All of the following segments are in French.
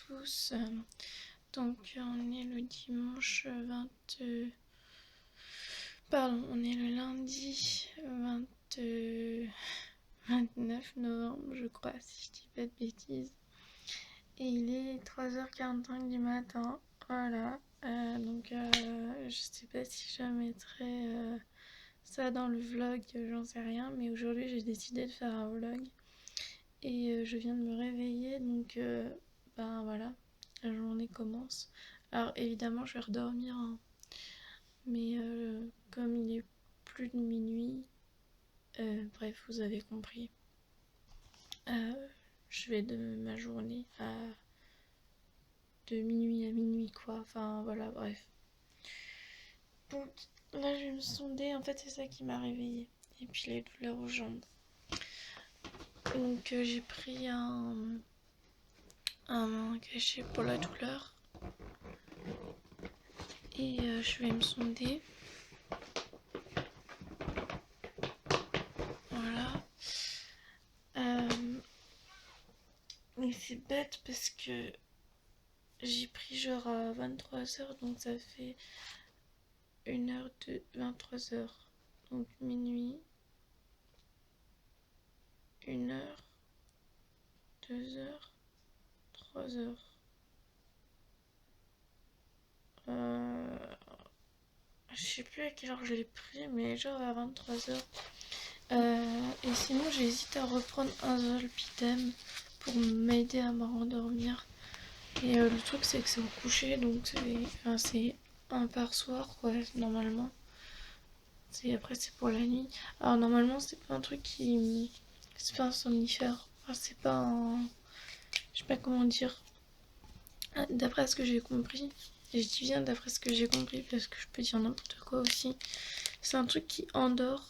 tous. Donc on est le dimanche 20... Pardon, on est le lundi 29 novembre, je crois, si je dis pas de bêtises. Et il est 3h45 du matin. Voilà. Je sais pas si je mettrai ça dans le vlog, j'en sais rien. Mais aujourd'hui, j'ai décidé de faire un vlog. Et je viens de me réveiller, donc ben voilà, la journée commence. Alors évidemment, je vais redormir, hein. Mais comme il est plus de minuit, bref, vous avez compris. Je vais de ma journée de minuit à minuit, quoi. Enfin voilà, bref. Donc là, je vais me sonder. En fait, c'est ça qui m'a réveillée. Et puis les douleurs aux jambes. Donc j'ai pris un cachet pour la douleur. Et je vais me sonder. Voilà. Mais c'est bête parce que j'ai pris genre à 23h, donc ça fait 1h de 23h. Donc minuit, 1h, 2h, 3h. Je sais plus à quelle heure je l'ai pris, mais genre à 23h. Et sinon, j'hésite à reprendre un Zolpidem pour m'aider à me rendormir. Et le truc, c'est que c'est au coucher, donc c'est un par soir, quoi, normalement. Après, c'est pour la nuit. Alors, normalement, c'est pas un truc qui. C'est pas un somnifère. Enfin, c'est pas un. Je sais pas comment dire. D'après ce que j'ai compris, et je dis bien d'après ce que j'ai compris parce que je peux dire n'importe quoi aussi, c'est un truc qui endort,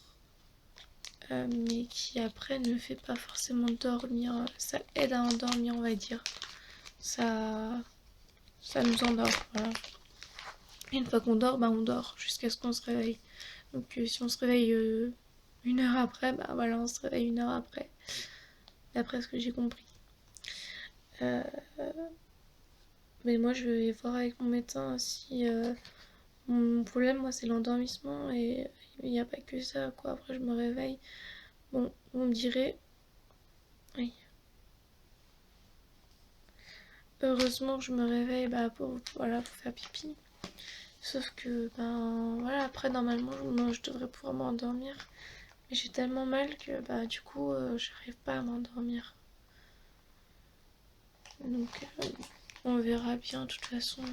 mais qui après ne fait pas forcément dormir. Ça aide à endormir, on va dire. Ça nous endort, voilà. Et une fois qu'on dort, bah on dort jusqu'à ce qu'on se réveille. Donc si on se réveille 1 heure après, bah voilà, on se réveille 1 heure après. D'après ce que j'ai compris. Euh, mais moi, je vais voir avec mon médecin si mon problème, moi, c'est l'endormissement et il n'y a pas que ça, quoi. Après, je me réveille. Bon, vous me direz, oui. Heureusement que je me réveille bah, voilà, pour faire pipi. Sauf que, ben voilà, après, normalement, je devrais pouvoir m'endormir. Mais j'ai tellement mal que, bah, du coup, j'arrive pas à m'endormir. Donc, on verra bien. De toute façon,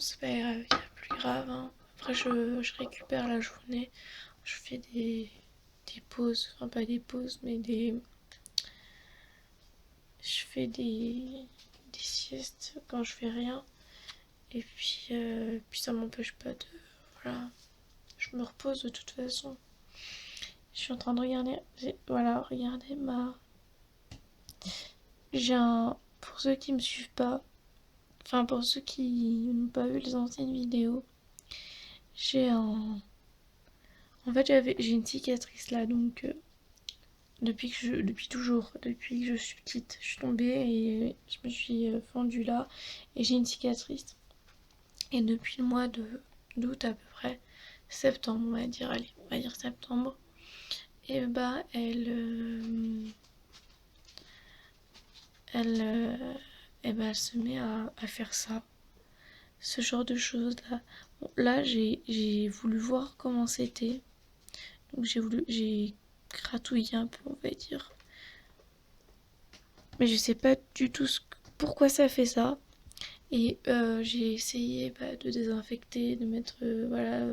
c'est pas grave. Il y a plus grave, hein. Après, je récupère la journée. Je fais des pauses. Enfin, pas des pauses, mais je fais des siestes quand je fais rien. Et puis ça m'empêche pas de. Voilà. Je me repose de toute façon. Je suis en train de regarder. Voilà, regardez ma. Pour ceux qui me suivent pas, enfin pour ceux qui n'ont pas vu les anciennes vidéos, j'ai un. En fait, j'ai une cicatrice là, donc depuis toujours, depuis que je suis petite, je suis tombée et je me suis fendue là et j'ai une cicatrice. Et depuis le mois d'août à peu près, septembre on va dire, allez, on va dire septembre, et bah elle se met à faire ça, ce genre de choses là. Bon, là j'ai voulu voir comment c'était, donc j'ai gratouillé un peu on va dire, mais je sais pas du tout pourquoi ça fait ça. Et j'ai essayé de désinfecter, de mettre voilà,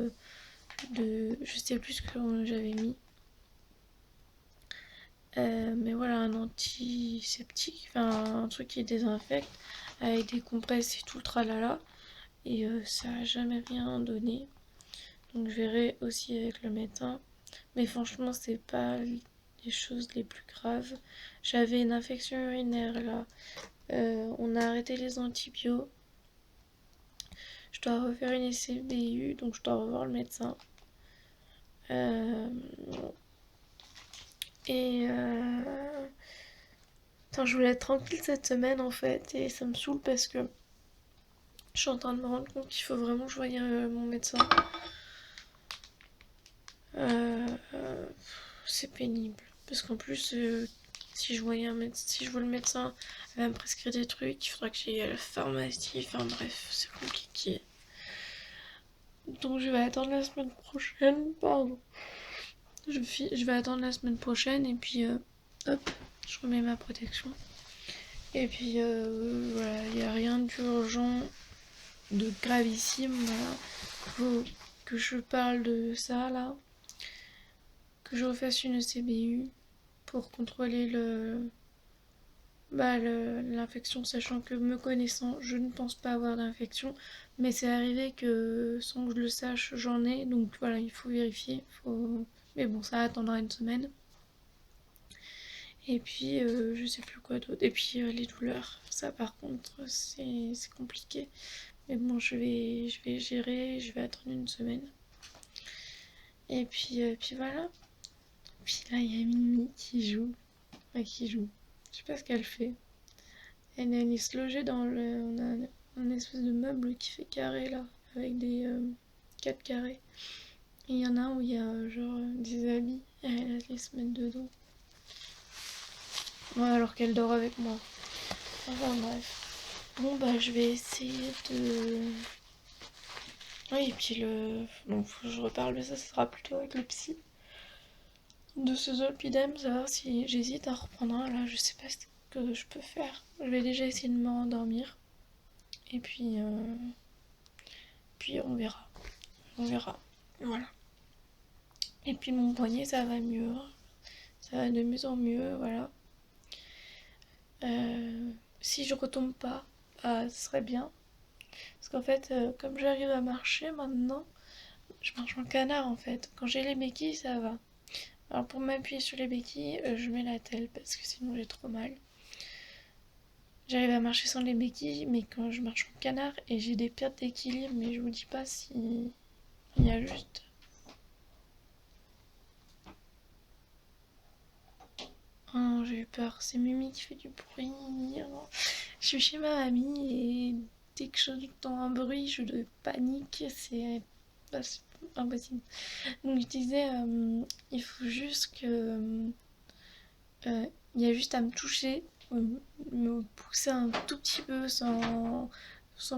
je sais plus ce que j'avais mis. Mais voilà, un antiseptique, enfin un truc qui désinfecte avec des compresses et tout le tralala. Et ça a jamais rien donné. Donc je verrai aussi avec le médecin. Mais franchement, c'est pas les choses les plus graves. J'avais une infection urinaire là. On a arrêté les antibiotiques. Je dois refaire une SCBU, donc je dois revoir le médecin. Et Attends, je voulais être tranquille cette semaine en fait, et ça me saoule parce que je suis en train de me rendre compte qu'il faut vraiment que je voie mon médecin. Euh, c'est pénible. Parce qu'en plus, si je voyais si je vois le médecin, elle va me prescrire des trucs, il faudra que j'aille à la pharmacie, enfin bref, c'est compliqué. Donc je vais attendre la semaine prochaine, pardon. Je vais attendre la semaine prochaine et puis hop, je remets ma protection. Et puis voilà, il n'y a rien d'urgent, de gravissime, voilà. Faut que je parle de ça là, que je refasse une CBU pour contrôler l'infection, sachant que me connaissant, je ne pense pas avoir d'infection, mais c'est arrivé que sans que je le sache, j'en ai, donc voilà, il faut vérifier, mais bon, ça attendra une semaine. Et puis, je sais plus quoi d'autre. Et puis, les douleurs, ça par contre, c'est compliqué. Mais bon, je vais gérer, je vais attendre une semaine. Et puis voilà. Puis là, il y a Mimi qui joue. Enfin, qui joue. Je sais pas ce qu'elle fait. Elle est se loger dans le. On a un espèce de meuble qui fait carré là, avec des 4 carrés. Et il y en a un où il y a genre des habits. Et elle allait se mettre dedans. Ouais, alors qu'elle dort avec moi. Enfin bref. Bon bah je vais essayer de. Oui, et puis donc faut que je reparle, mais ça sera plutôt avec le psy. De ce zolpidem, savoir si j'hésite à reprendre un. Là, je sais pas ce que je peux faire. Je vais déjà essayer de me rendormir. Et puis on verra. On verra. Voilà. Et puis mon poignet, ça va mieux. Ça va de mieux en mieux, voilà. Si je retombe pas, ce serait bien. Parce qu'en fait, comme j'arrive à marcher maintenant, je marche en canard en fait. Quand j'ai les béquilles, ça va. Alors pour m'appuyer sur les béquilles, je mets la telle parce que sinon j'ai trop mal. J'arrive à marcher sans les béquilles, mais quand je marche en canard et j'ai des pertes d'équilibre, mais je vous dis pas si il y a juste. Oh non, j'ai eu peur. C'est Mimi qui fait du bruit. Je suis chez ma mamie et dès que j'entends un bruit, je panique. Bah, c'est impossible. Donc je disais, il faut juste que il y a juste à me toucher, me pousser un tout petit peu sans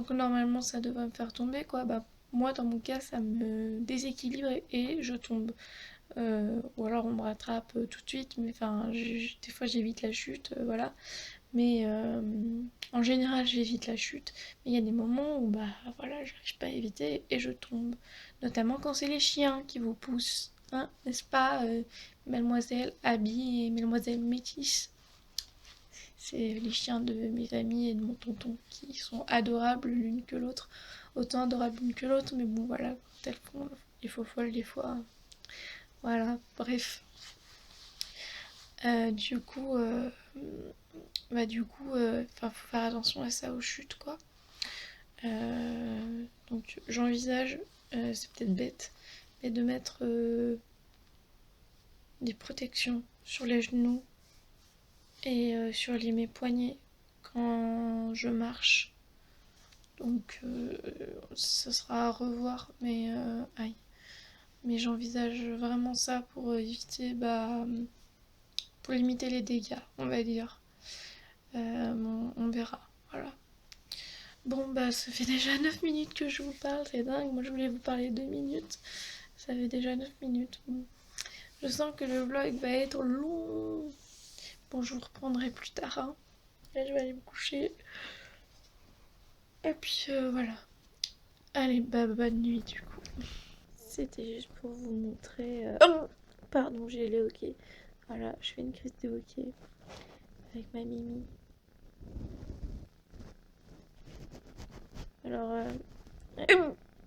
que normalement ça devrait me faire tomber quoi. Bah moi dans mon cas ça me déséquilibre et je tombe. Ou alors on me rattrape tout de suite, mais enfin des fois j'évite la chute, voilà. Mais en général j'évite la chute. Mais il y a des moments où bah voilà j'arrive pas à éviter et je tombe. Notamment quand c'est les chiens qui vous poussent. Hein, n'est-ce pas, Mademoiselle Abby et Mademoiselle Métis? C'est les chiens de mes amis et de mon tonton qui sont adorables l'une que l'autre. Autant adorables l'une que l'autre, mais bon voilà, quand elles font les faux folles des fois. Voilà, bref. Du coup, faut faire attention à ça aux chutes quoi. Donc j'envisage, c'est peut-être bête, mais de mettre des protections sur les genoux et sur mes poignets quand je marche. Donc ce sera à revoir, mais aïe. Mais j'envisage vraiment ça pour éviter, pour limiter les dégâts, on va dire. On verra, voilà. Bon bah ça fait déjà 9 minutes que je vous parle, c'est dingue. Moi je voulais vous parler 2 minutes. Ça fait déjà 9 minutes. Bon. Je sens que le vlog va être long. Bon, je vous reprendrai plus tard. Hein. Là, je vais aller me coucher. Et puis voilà. Allez, bonne nuit du coup. C'était juste pour vous montrer. Oh pardon, j'ai les hoquets. Voilà, je fais une crise de hockey avec ma Mimi. Alors,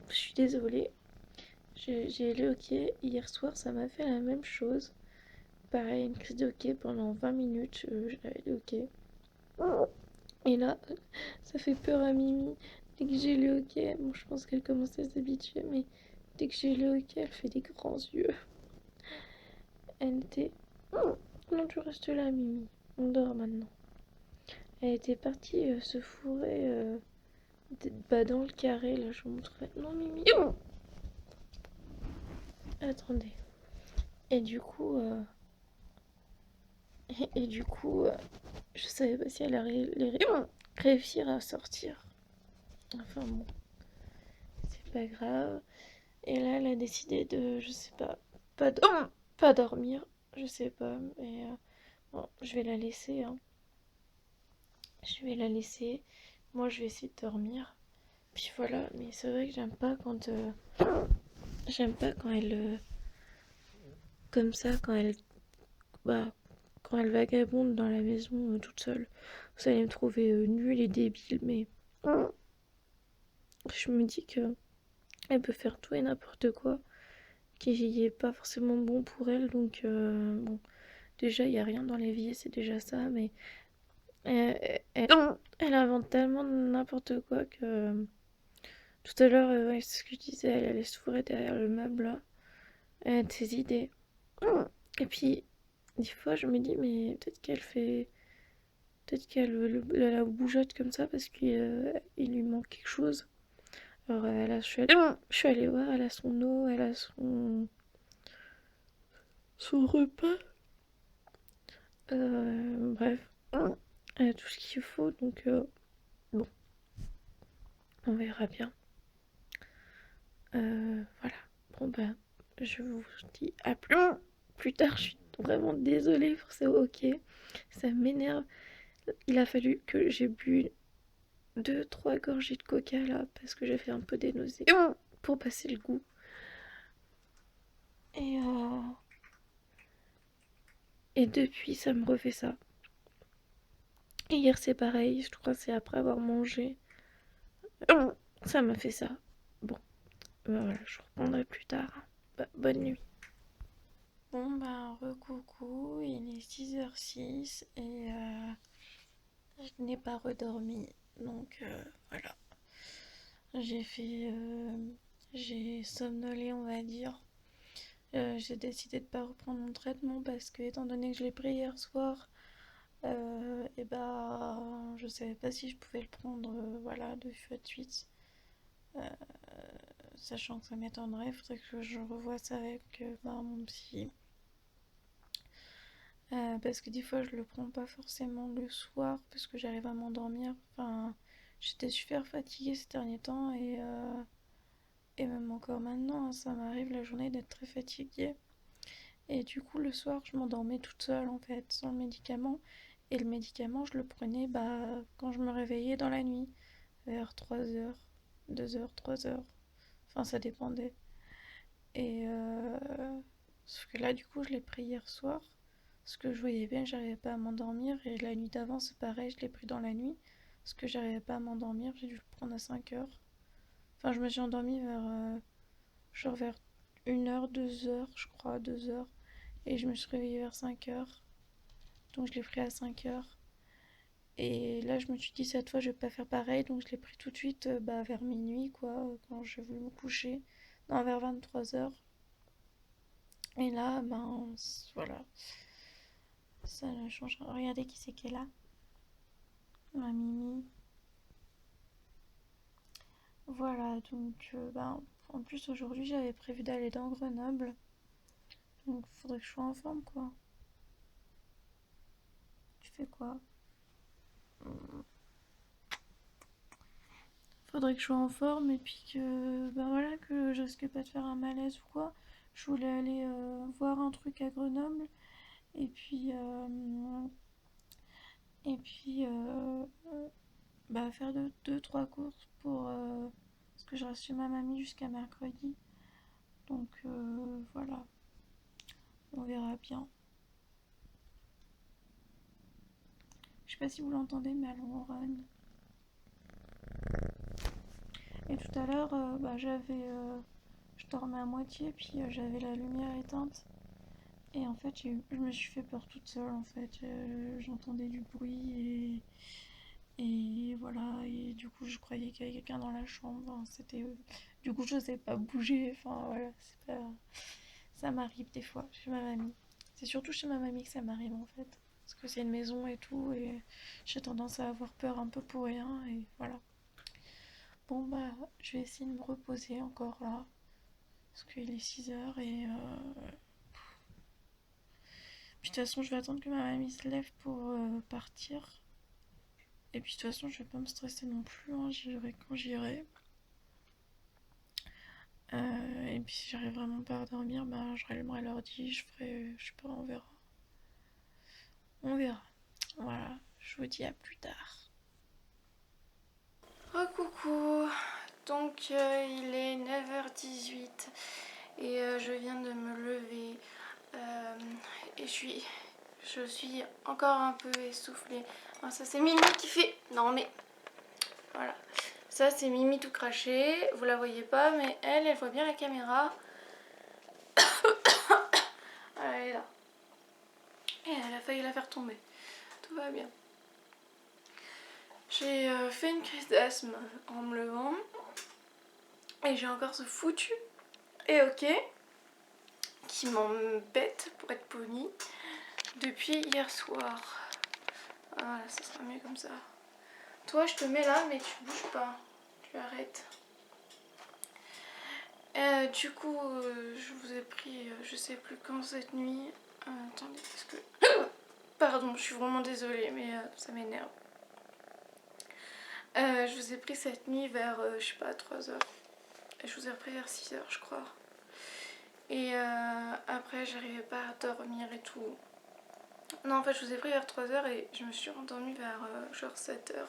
je suis désolée. J'ai les hoquets. Hier soir, ça m'a fait la même chose. Pareil, une crise de hockey pendant 20 minutes. J'avais des hockey. Et là, ça fait peur à Mimi. Dès que j'ai le hockey, bon, je pense qu'elle commence à s'habituer, mais dès que j'ai le hockey, elle fait des grands yeux. Elle était. Oh, non, tu restes là, Mimi. On dort maintenant. Elle était partie se fourrer bah, dans le carré, là, je vous montrerai. Non, Mimi. Attendez. Et du coup, je savais pas si elle allait réussir à sortir. Enfin bon, c'est pas grave. Et là, elle a décidé de, je sais pas, pas, do- pas dormir. Je sais pas, mais bon, je vais la laisser. Hein. Je vais la laisser. Moi, je vais essayer de dormir. Puis voilà, mais c'est vrai que j'aime pas quand elle, comme ça, bah, quand elle vagabonde dans la maison toute seule. Vous allez me trouver nulle et débile, mais je me dis que elle peut faire tout et n'importe quoi, qui est pas forcément bon pour elle. Donc bon, déjà il y a rien dans l'évier, c'est déjà ça, mais elle invente tellement n'importe quoi que tout à l'heure, ouais, c'est ce que je disais, elle allait se fourrer derrière le meuble là. Elle a de ses idées. Et puis des fois je me dis mais peut-être qu'elle la bougeotte comme ça parce qu'il lui manque quelque chose. Alors, je suis allée voir, elle a son eau, elle a son repas. Bref, elle a tout ce qu'il faut, donc bon, on verra bien. Voilà. Bon, bah, je vous dis à plus tard. Je suis vraiment désolée pour ce ok. Ça m'énerve. Il a fallu que j'ai bu 2-3 gorgées de coca là parce que j'ai fait un peu des nausées pour passer le goût. Et, euh, et depuis, ça me refait ça. Et hier, c'est pareil. Je crois que c'est après avoir mangé. Ça m'a fait ça. Bon, bah voilà, je reprendrai plus tard. Bah, bonne nuit. Bon, bah, recoucou. Il est 6h06 et je n'ai pas redormi. Donc, voilà. J'ai fait. J'ai somnolé, on va dire. J'ai décidé de pas reprendre mon traitement parce que, étant donné que je l'ai pris hier soir, et bah, je savais pas si je pouvais le prendre, voilà, de suite. Euh, Sachant que ça m'étonnerait, il faudrait que je revoie ça avec bah, mon psy. Parce que des fois, je le prends pas forcément le soir parce que j'arrive à m'endormir. Enfin, j'étais super fatiguée ces derniers temps et même encore maintenant, hein, ça m'arrive la journée d'être très fatiguée. Et du coup, le soir, je m'endormais toute seule en fait, sans le médicament. Et le médicament, je le prenais bah, quand je me réveillais dans la nuit, vers 3h, 2h, 3h. Enfin, ça dépendait. Et sauf que là, du coup, je l'ai pris hier soir. Parce que je voyais bien que j'arrivais pas à m'endormir. Et la nuit d'avant, c'est pareil, je l'ai pris dans la nuit. Parce que j'arrivais pas à m'endormir. J'ai dû le prendre à 5h. Enfin, je me suis endormie vers 1h, 2h, je crois, 2h. Et je me suis réveillée vers 5h. Donc je l'ai pris à 5h. Et là, je me suis dit, cette fois, je vais pas faire pareil. Donc je l'ai pris tout de suite bah, vers minuit, quoi, quand j'ai voulu me coucher. Non, vers 23h. Et là, ben, voilà. Ça ne change rien. Regardez qui c'est qui est là. Ma Mimi. Voilà, donc, ben, en plus, aujourd'hui, j'avais prévu d'aller dans Grenoble. Donc, faudrait que je sois en forme, quoi. Tu fais quoi? Faudrait que je sois en forme et puis que, ben voilà, que je risque pas de faire un malaise ou quoi. Je voulais aller voir un truc à Grenoble et puis, bah, faire deux, trois courses pour. Parce que je reste chez ma mamie jusqu'à mercredi. Donc voilà, on verra bien. Je sais pas si vous l'entendez, mais elle ronronne. Et tout à l'heure, bah, je dormais à moitié, puis j'avais la lumière éteinte. Et en fait, je me suis fait peur toute seule. En fait, j'entendais du bruit et voilà. Et du coup, je croyais qu'il y avait quelqu'un dans la chambre. Enfin, du coup, je sais pas bouger. Enfin voilà, c'est pas. Ça m'arrive des fois chez ma mamie. C'est surtout chez ma mamie que ça m'arrive en fait. parce que c'est une maison et tout, et j'ai tendance à avoir peur un peu pour rien, et voilà. Bon bah, je vais essayer de me reposer encore là, parce qu'il est 6 heures et... Puis de toute façon, je vais attendre que ma mamie se lève pour partir. Et puis de toute façon, je vais pas me stresser non plus, hein, j'irai quand j'irai. Et puis si j'arrive vraiment pas à dormir, bah je rallumerai l'ordi, je ferai, je sais pas, on verra. On verra. Voilà, je vous dis à plus tard. Coucou. Donc il est 9h18 et je viens de me lever et je suis encore un peu essoufflée. Ah, ça c'est Mimi qui fait... Non mais... Voilà. Ça c'est Mimi tout craché. Vous la voyez pas mais elle voit bien la caméra. Elle est là. Et elle a failli la faire tomber. Tout va bien. J'ai fait une crise d'asthme en me levant. Et j'ai encore ce foutu et ok qui m'embête pour être poli depuis hier soir. Voilà, ça sera mieux comme ça. Toi, je te mets là, mais tu bouges pas. Tu arrêtes. Du coup, je vous ai pris, je sais plus quand cette nuit. Attendez, parce que... Pardon, je suis vraiment désolée, mais ça m'énerve. Je vous ai pris cette nuit vers, je sais pas, 3h. Et je vous ai repris vers 6h, je crois. Et après, j'arrivais pas à dormir et tout. Non, en fait, je vous ai pris vers 3h et je me suis rendormie vers genre 7h.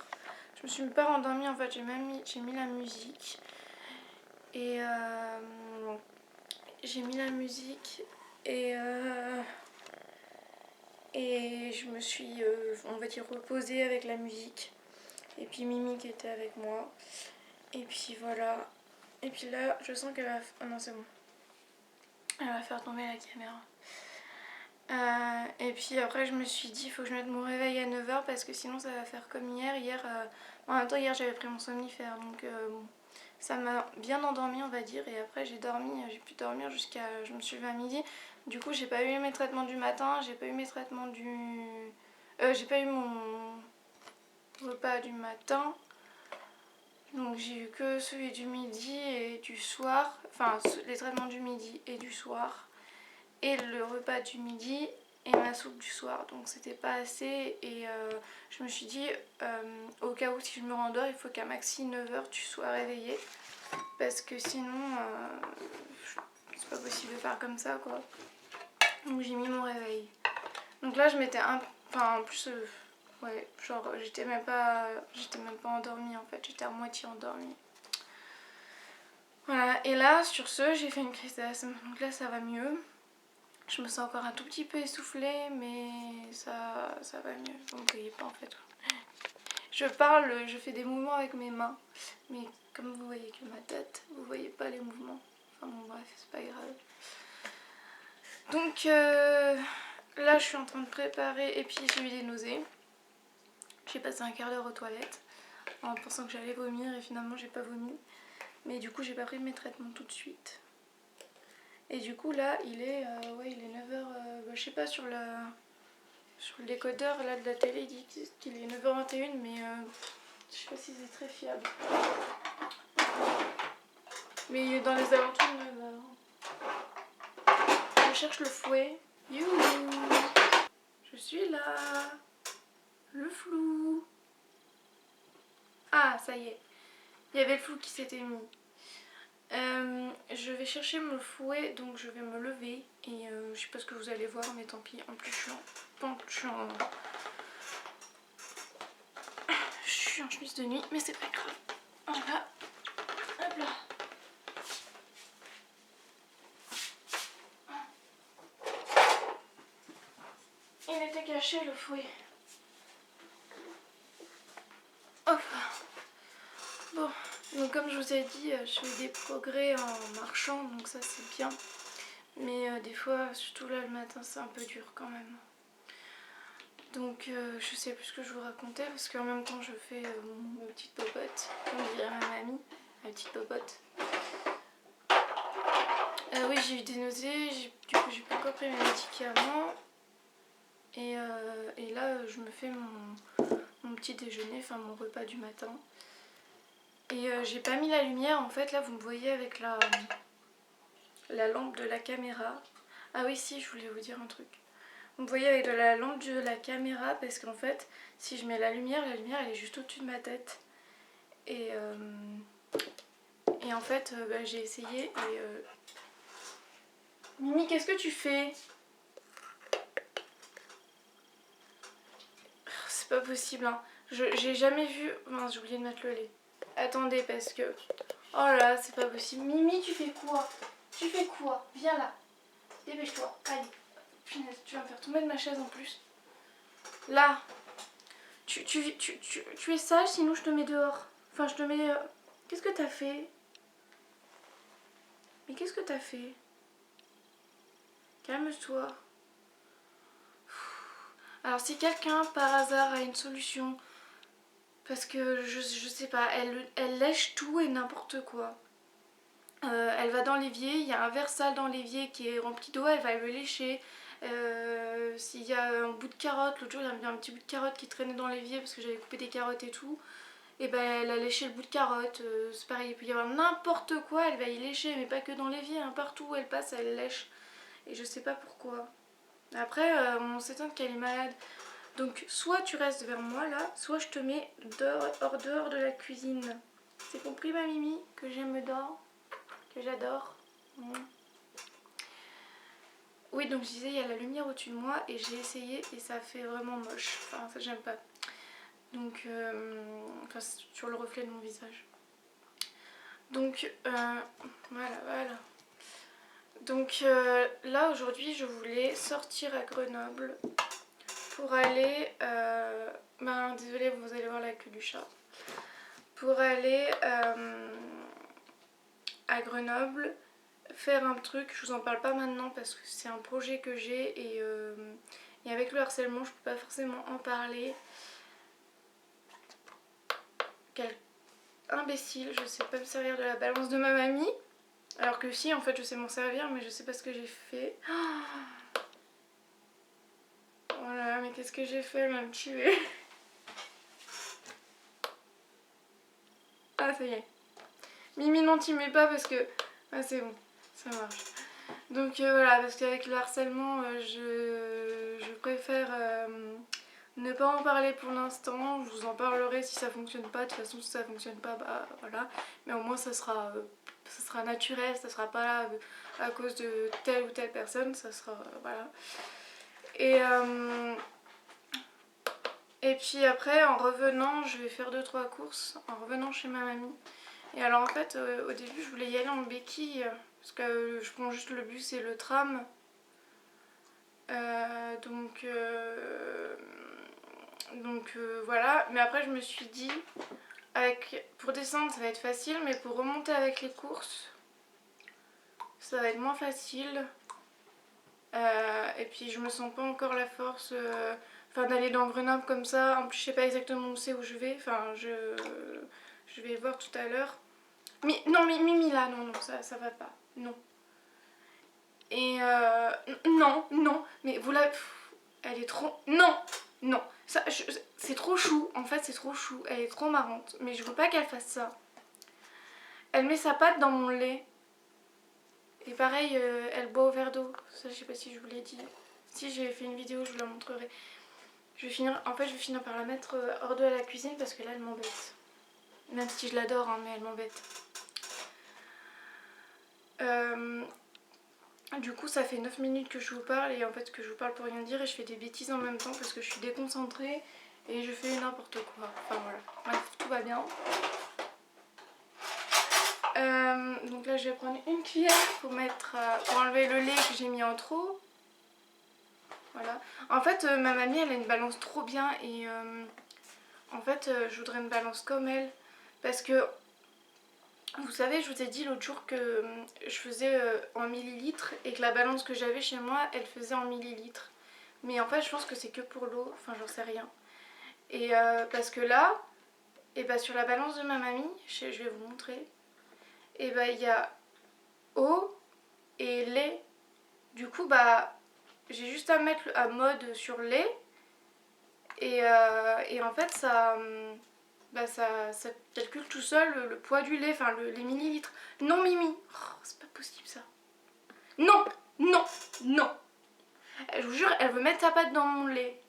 Je me suis pas rendormie, en fait, j'ai mis la musique. Et j'ai mis la musique et je me suis, on va dire, reposée avec la musique. Et puis Mimi qui était avec moi. Et puis voilà. Et puis là, je sens qu'elle va... Oh non, c'est bon. Elle va faire tomber la caméra. Et puis après je me suis dit il faut que je mette mon réveil à 9h parce que sinon ça va faire comme hier. En même temps hier j'avais pris mon somnifère donc bon, ça m'a bien endormie on va dire. Et après j'ai pu dormir jusqu'à... Je me suis levée à midi. Du coup j'ai pas eu mes traitements du matin, j'ai pas eu mes traitements du... j'ai pas eu mon repas du matin. Donc j'ai eu que celui du midi et du soir. Enfin les traitements du midi et du soir. Et le repas du midi et ma soupe du soir, donc c'était pas assez. Et je me suis dit au cas où si je me rendors il faut qu'à maxi 9h tu sois réveillée parce que sinon c'est pas possible de faire comme ça quoi. Donc j'ai mis mon réveil. Donc là je m'étais enfin en plus ouais genre j'étais même pas endormie en fait, j'étais à moitié endormie. Voilà, et là sur ce j'ai fait une crise d'asthme, donc là ça va mieux. Je me sens encore un tout petit peu essoufflée, mais ça va mieux. Vous ne voyez pas en fait. Je parle, je fais des mouvements avec mes mains, mais comme vous voyez que ma tête, vous voyez pas les mouvements. Enfin bon bref, c'est pas grave. Donc là je suis en train de préparer, et puis j'ai eu des nausées. J'ai passé un quart d'heure aux toilettes en pensant que j'allais vomir et finalement j'ai pas vomi. Mais du coup j'ai pas pris mes traitements tout de suite. Et du coup là il est 9h, je sais pas sur le décodeur là de la télé il dit qu'il est 9h21 mais je sais pas si c'est très fiable. Mais il est dans les alentours de 9h. Je cherche le fouet. Youhou! Je suis là. Le flou. Ah ça y est. Il y avait le flou qui s'était mis. Je vais chercher mon fouet, donc je vais me lever et je sais pas ce que vous allez voir mais tant pis. En plus je suis en chemise de nuit mais c'est pas grave. Voilà. Hop là. Il était caché le fouet. Hop. Bon, donc comme je vous ai dit, je fais des progrès en marchant, donc ça c'est bien. Mais des fois, surtout là le matin, c'est un peu dur quand même. Donc je sais plus ce que je vous racontais parce qu'en même temps je fais ma petite popote, comme dirait ma mamie, ma petite popote. Oui, j'ai eu des nausées, du coup j'ai pas encore pris mes médicaments. Et là je me fais mon petit déjeuner, enfin mon repas du matin. Et j'ai pas mis la lumière en fait, là vous me voyez avec la lampe de la caméra. Ah oui si, je voulais vous dire un truc. Vous me voyez avec la lampe de la caméra parce qu'en fait si je mets la lumière elle est juste au-dessus de ma tête. Et en fait bah, j'ai essayé et... Mimi, qu'est-ce que tu fais? C'est pas possible hein. J'ai jamais vu... Mince, j'ai oublié de mettre le lait. Attendez parce que... Oh là là, c'est pas possible. Mimi, tu fais quoi? Tu fais quoi? Viens là. Dépêche-toi. Allez. Punaise, tu vas me faire tomber de ma chaise en plus. Là. Tu es sage, sinon je te mets dehors. Enfin, je te mets... Qu'est-ce que t'as fait? Mais qu'est-ce que t'as fait? Calme-toi. Alors, si quelqu'un, par hasard, a une solution... Parce que, je sais pas, elle lèche tout et n'importe quoi. Elle va dans l'évier, il y a un verre sale dans l'évier qui est rempli d'eau, elle va le lécher. S'il y a un bout de carotte, l'autre jour il y avait un petit bout de carotte qui traînait dans l'évier parce que j'avais coupé des carottes et tout. Et ben elle a léché le bout de carotte, c'est pareil, il peut y avoir n'importe quoi, elle va y lécher, mais pas que dans l'évier, hein, partout où elle passe elle lèche. Et je sais pas pourquoi. Après on s'étonne qu'elle est malade. Donc soit tu restes vers moi là, soit je te mets hors dehors de la cuisine. C'est compris ma Mimi, que j'aime dehors? Que j'adore. Oui, donc je disais, il y a la lumière au-dessus de moi et j'ai essayé et ça fait vraiment moche. Enfin, ça j'aime pas. Donc, enfin, sur le reflet de mon visage. Donc, voilà. Donc là, aujourd'hui, je voulais sortir à Grenoble pour aller... ben, désolée, vous allez voir la queue du chat. Pour aller à Grenoble... faire un truc, je vous en parle pas maintenant parce que c'est un projet que j'ai et avec le harcèlement je peux pas forcément en parler. Quel imbécile, je sais pas me servir de la balance de ma mamie. Alors que si, en fait je sais m'en servir mais je sais pas ce que j'ai fait. Oh là là, mais qu'est-ce que j'ai fait, elle m'a tuée. Ah ça y est. Mimi non t'y mets pas parce que... Ah c'est bon, ça marche. Donc voilà, parce qu'avec le harcèlement, je préfère ne pas en parler pour l'instant. Je vous en parlerai si ça fonctionne pas. De toute façon, si ça fonctionne pas, bah voilà. Mais au moins, ça sera naturel, ça sera pas là à cause de telle ou telle personne. Ça sera, voilà. Et puis après, en revenant, je vais faire 2-3 courses. En revenant chez ma mamie. Et alors en fait, au début, je voulais y aller en béquille. Parce que je prends juste le bus et le tram. Donc voilà, mais après je me suis dit pour descendre ça va être facile, mais pour remonter avec les courses ça va être moins facile. Et puis je me sens pas encore la force d'aller dans Grenoble comme ça. En plus je sais pas exactement où c'est où je vais, enfin je vais voir tout à l'heure. Mais non, mais Mimi là, non, ça va pas, non. Et non, mais vous la... Elle est trop... Non, c'est trop chou, en fait c'est trop chou, elle est trop marrante, mais je veux pas qu'elle fasse ça. Elle met sa patte dans mon lait. Et pareil, elle boit au verre d'eau, ça je sais pas si je vous l'ai dit. Si j'ai fait une vidéo, je vous la montrerai. Je vais finir par la mettre hors de la cuisine parce que là elle m'embête. Même si je l'adore, hein, mais elle m'embête. Du coup ça fait 9 minutes que je vous parle et en fait que je vous parle pour rien dire et je fais des bêtises en même temps parce que je suis déconcentrée et je fais n'importe quoi. Enfin voilà, bref, tout va bien. Donc là je vais prendre une cuillère pour enlever le lait que j'ai mis en trop. Voilà. En fait ma mamie elle a une balance trop bien et en fait je voudrais une balance comme elle parce que vous savez, je vous ai dit l'autre jour que je faisais en millilitres et que la balance que j'avais chez moi, elle faisait en millilitres. Mais en fait, je pense que c'est que pour l'eau, enfin j'en sais rien. Et parce que là, et bah, sur la balance de ma mamie, je vais vous montrer, et bah il y a eau et lait. Du coup, bah j'ai juste à mettre à mode sur lait et en fait ça calcule tout seul le poids du lait, enfin les millilitres. Non Mimi, oh, c'est pas possible ça. Non, non, non. Je vous jure, elle veut mettre sa patte dans mon lait.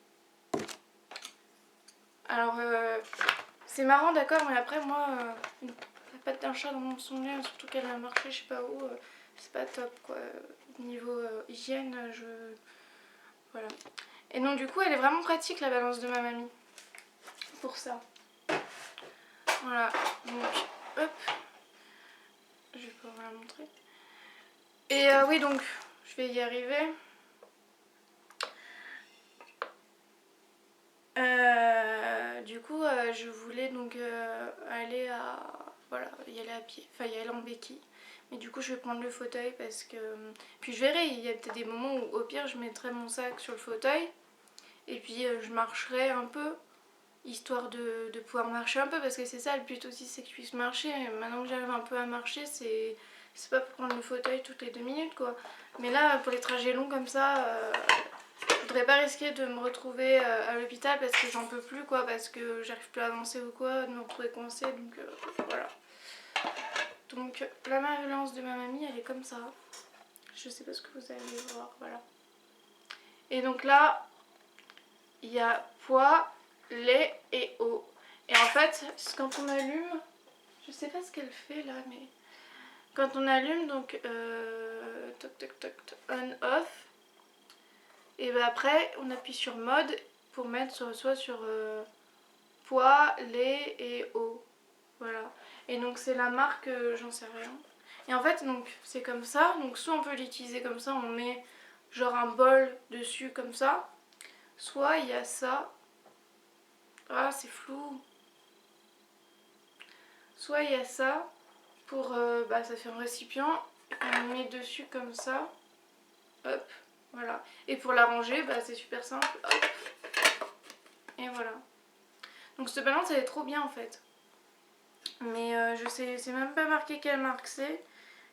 Alors c'est marrant d'accord, mais après moi la patte d'un chat dans son lait, surtout qu'elle a marché je sais pas où, c'est pas top quoi. Niveau hygiène, voilà. Et donc du coup elle est vraiment pratique la balance de ma mamie. Pour ça. Voilà, donc hop. Je vais pouvoir vous la montrer. Et oui donc je vais y arriver. Du coup je voulais donc aller à... Voilà, y aller à pied, enfin y aller en béquille. Mais du coup je vais prendre le fauteuil parce que... Puis je verrai, il y a peut-être des moments où au pire je mettrai mon sac sur le fauteuil. Et puis je marcherai un peu, histoire de pouvoir marcher un peu. Parce que c'est ça le but aussi, c'est que je puisse marcher. Et maintenant que j'arrive un peu à marcher, c'est pas pour prendre le fauteuil toutes les 2 minutes quoi. Mais là pour les trajets longs comme ça... Je voudrais pas risquer de me retrouver à l'hôpital parce que j'en peux plus quoi, parce que j'arrive plus à avancer ou quoi, de me retrouver coincée, donc voilà. Donc la malveillance de ma mamie elle est comme ça. Je sais pas ce que vous allez voir, voilà. Et donc là, il y a poids, lait et eau. Et en fait, quand on allume, je sais pas ce qu'elle fait là, mais quand on allume, donc toc toc toc on off. Et ben après on appuie sur mode pour mettre soit sur poids, lait et eau. Voilà. Et donc c'est la marque, j'en sais rien. Et en fait donc c'est comme ça. Donc soit on peut l'utiliser comme ça, on met genre un bol dessus comme ça. Soit il y a ça. Ah c'est flou. Soit il y a ça pour bah ça fait un récipient. On met dessus comme ça. Hop. Voilà. Et pour la ranger, bah c'est super simple. Hop. Et voilà. Donc cette balance elle est trop bien en fait. Mais je sais, c'est même pas marqué quelle marque c'est.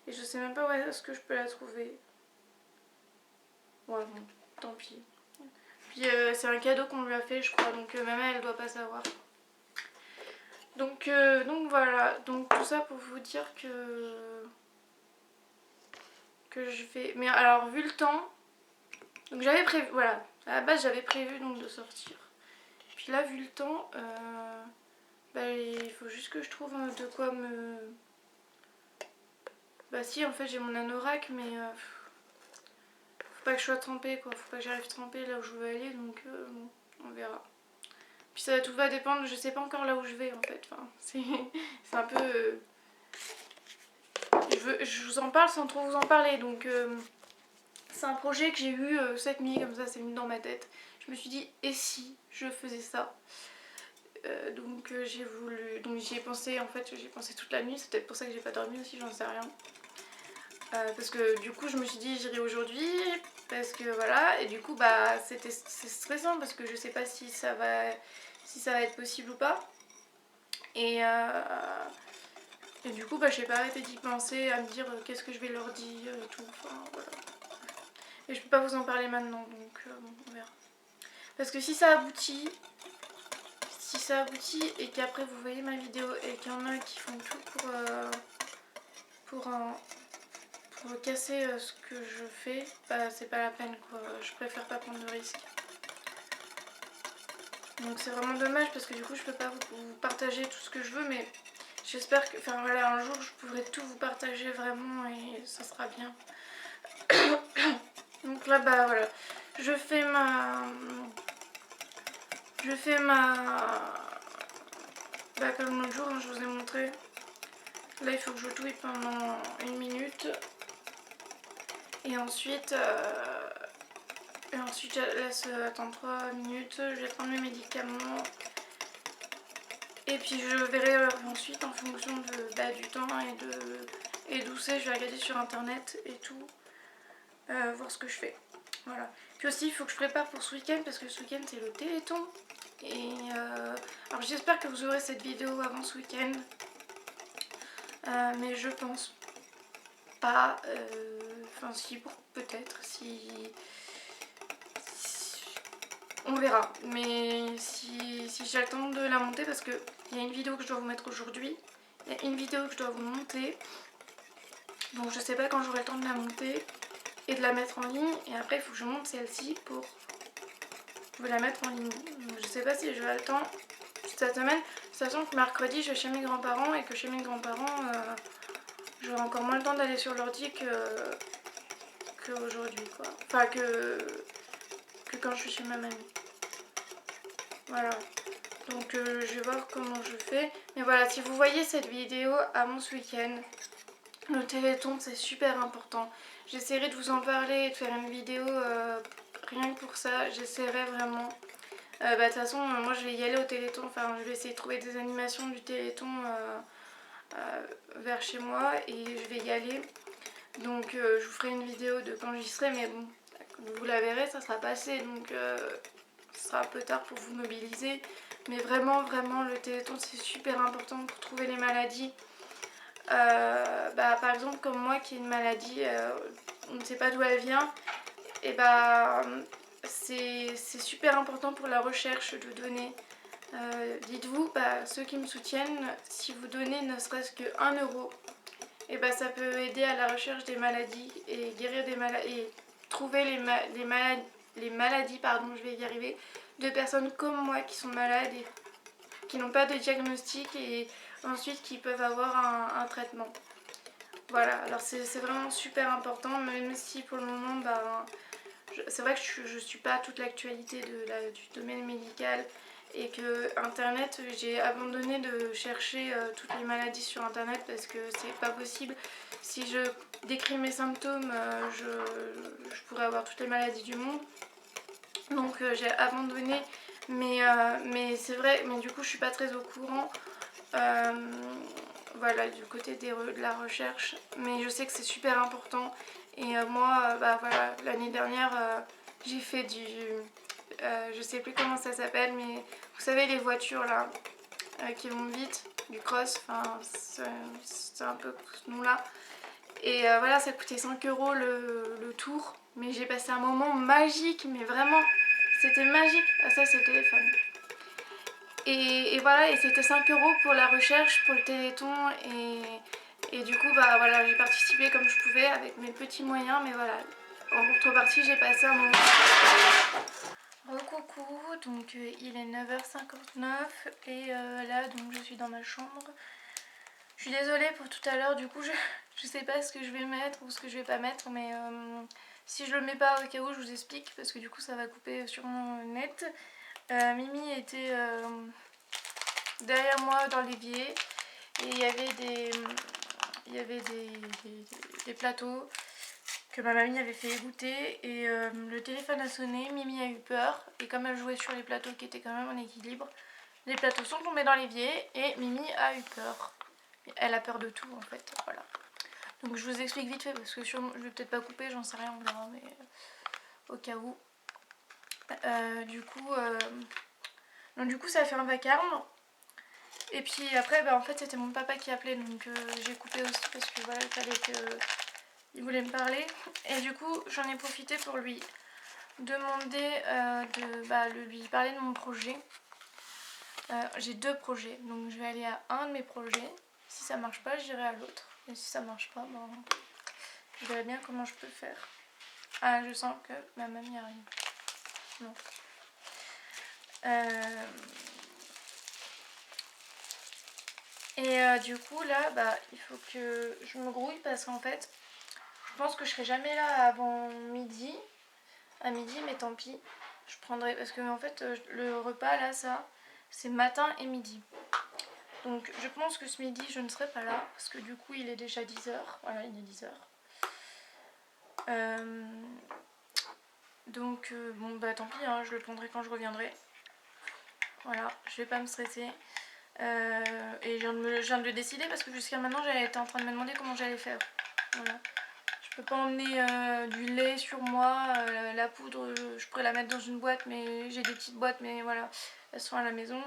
Et je sais même pas où est-ce que je peux la trouver. Ouais bon, tant pis. Puis c'est un cadeau qu'on lui a fait je crois, donc maman elle doit pas savoir. Donc voilà, donc tout ça pour vous dire que je vais... Mais alors vu le temps, donc j'avais prévu, voilà, à la base j'avais prévu donc de sortir. Puis là vu le temps, bah, il faut juste que je trouve de quoi me... Bah si en fait j'ai mon anorak mais faut pas que je sois trempée quoi, faut pas que j'arrive trempée là où je veux aller donc bon, on verra. Puis ça tout va dépendre, je sais pas encore là où je vais en fait, enfin c'est un peu... je vous en parle sans trop vous en parler donc c'est un projet que j'ai eu cette nuit comme ça, c'est mis dans ma tête. Je me suis dit et si je faisais ça donc j'ai voulu, donc j'y ai pensé en fait, j'y ai pensé toute la nuit, c'est peut-être pour ça que j'ai pas dormi aussi, j'en sais rien. Parce que du coup je me suis dit j'irai aujourd'hui parce que voilà, et du coup bah c'est stressant parce que je sais pas si ça va être possible ou pas. Et du coup bah j'ai pas arrêté d'y penser, à me dire qu'est-ce que je vais leur dire et tout, enfin voilà. Et je peux pas vous en parler maintenant donc bon, on verra. Parce que si ça aboutit et qu'après vous voyez ma vidéo et qu'il y en a qui font tout pour casser ce que je fais, bah c'est pas la peine quoi, je préfère pas prendre de risques. Donc c'est vraiment dommage parce que du coup je peux pas vous partager tout ce que je veux, mais j'espère que, enfin voilà, un jour je pourrai tout vous partager vraiment et ça sera bien. Donc là bah voilà, je fais ma... Bah comme l'autre jour hein, je vous ai montré. Là il faut que je touille pendant 1 minute. Et ensuite je laisse attendre 3 minutes, je vais prendre mes médicaments. Et puis je verrai ensuite en fonction du temps et d'où c'est, je vais regarder sur internet et tout, voir ce que je fais. Voilà. Puis aussi il faut que je prépare pour ce week-end parce que ce week-end c'est le Téléthon. Et alors j'espère que vous aurez cette vidéo avant ce week-end. Mais je pense pas, enfin si, peut-être, si On verra. Mais si j'ai le temps de la monter, parce qu'il y a une vidéo que je dois vous mettre aujourd'hui, il y a une vidéo que je dois vous monter. Donc je sais pas quand j'aurai le temps de la monter et de la mettre en ligne. Et après il faut que je monte celle-ci pour vous la mettre en ligne. Donc, je sais pas si j'aurai le temps cette semaine. Sachant que mercredi je vais chez mes grands-parents et que chez mes grands-parents j'aurai encore moins le temps d'aller sur l'ordi qu'aujourd'hui quoi. Enfin que quand je suis chez ma mamie. Voilà. Donc je vais voir comment je fais. Mais voilà, si vous voyez cette vidéo avant ce week-end, le téléthon c'est super important. J'essaierai de vous en parler et de faire une vidéo rien que pour ça. J'essaierai vraiment. De toute façon, moi je vais y aller au téléthon. Enfin, je vais essayer de trouver des animations du téléthon vers chez moi et je vais y aller. Donc je vous ferai une vidéo de quand j'y serai. Mais bon, vous la verrez, ça sera passé. Donc ce sera un peu tard pour vous mobiliser. Mais vraiment, vraiment, le téléthon c'est super important pour trouver les maladies. Par exemple, comme moi qui ai une maladie, on ne sait pas d'où elle vient, et c'est super important pour la recherche de donner. Dites-vous, ceux qui me soutiennent, si vous donnez ne serait-ce que 1 €, et ça peut aider à la recherche des maladies et guérir des maladies et trouver les maladies, pardon, je vais y arriver, de personnes comme moi qui sont malades et qui n'ont pas de diagnostic et ensuite qui peuvent avoir un traitement. Voilà, alors c'est vraiment super important, même si pour le moment, c'est vrai que je ne suis pas à toute l'actualité du domaine médical et que Internet, j'ai abandonné de chercher toutes les maladies sur Internet parce que c'est pas possible. Si je décris mes symptômes, je pourrais avoir toutes les maladies du monde. Donc j'ai abandonné, mais c'est vrai, mais du coup je suis pas très au courant. Voilà, du côté de la recherche, mais je sais que c'est super important. Et moi, voilà, l'année dernière, j'ai fait je sais plus comment ça s'appelle, mais vous savez les voitures là, qui vont vite, du cross, enfin c'est un peu ce nom là. Et voilà, ça coûtait 5 € le tour, mais j'ai passé un moment magique, mais vraiment, c'était magique. Ah ça c'est le téléphone. Et voilà, et c'était 5 € pour la recherche, pour le téléthon, et du coup, voilà, j'ai participé comme je pouvais avec mes petits moyens, mais voilà, en contrepartie, j'ai passé un moment. Coucou, donc il est 9h59 et là, donc je suis dans ma chambre. Je suis désolée pour tout à l'heure, du coup, je sais pas ce que je vais mettre ou ce que je vais pas mettre, mais si je le mets pas au cas où, je vous explique, parce que du coup, ça va couper sûrement net. Mimi était derrière moi dans l'évier et il y avait des plateaux que ma mamie avait fait goûter et le téléphone a sonné, Mimi a eu peur et comme elle jouait sur les plateaux qui étaient quand même en équilibre, les plateaux sont tombés dans l'évier et Mimi a eu peur. Elle a peur de tout en fait, voilà. Donc je vous explique vite fait parce que je vais peut-être pas couper, j'en sais rien, on verra, mais au cas où. Donc du coup ça a fait un vacarme. Et puis après, en fait, c'était mon papa qui appelait, donc j'ai coupé aussi parce que voilà, il fallait qu'il voulait me parler. Et du coup, j'en ai profité pour lui demander de lui parler de mon projet. J'ai 2 projets, donc je vais aller à un de mes projets. Si ça marche pas, j'irai à l'autre. Et si ça marche pas, je verrai bien comment je peux faire. Ah, je sens que ma mamie arrive. Non. Et du coup là il faut que je me grouille parce qu'en fait je pense que je serai jamais là avant midi. À midi, mais tant pis. Je prendrai parce que en fait le repas là ça c'est matin et midi. Donc je pense que ce midi je ne serai pas là parce que du coup il est déjà 10h. Voilà, il est 10h. Donc tant pis hein, je le prendrai quand je reviendrai. Voilà, je vais pas me stresser. Et je viens de le décider parce que jusqu'à maintenant j'étais en train de me demander comment j'allais faire. Voilà. Je peux pas emmener du lait sur moi, la poudre je pourrais la mettre dans une boîte, mais j'ai des petites boîtes, mais voilà, elles sont à la maison.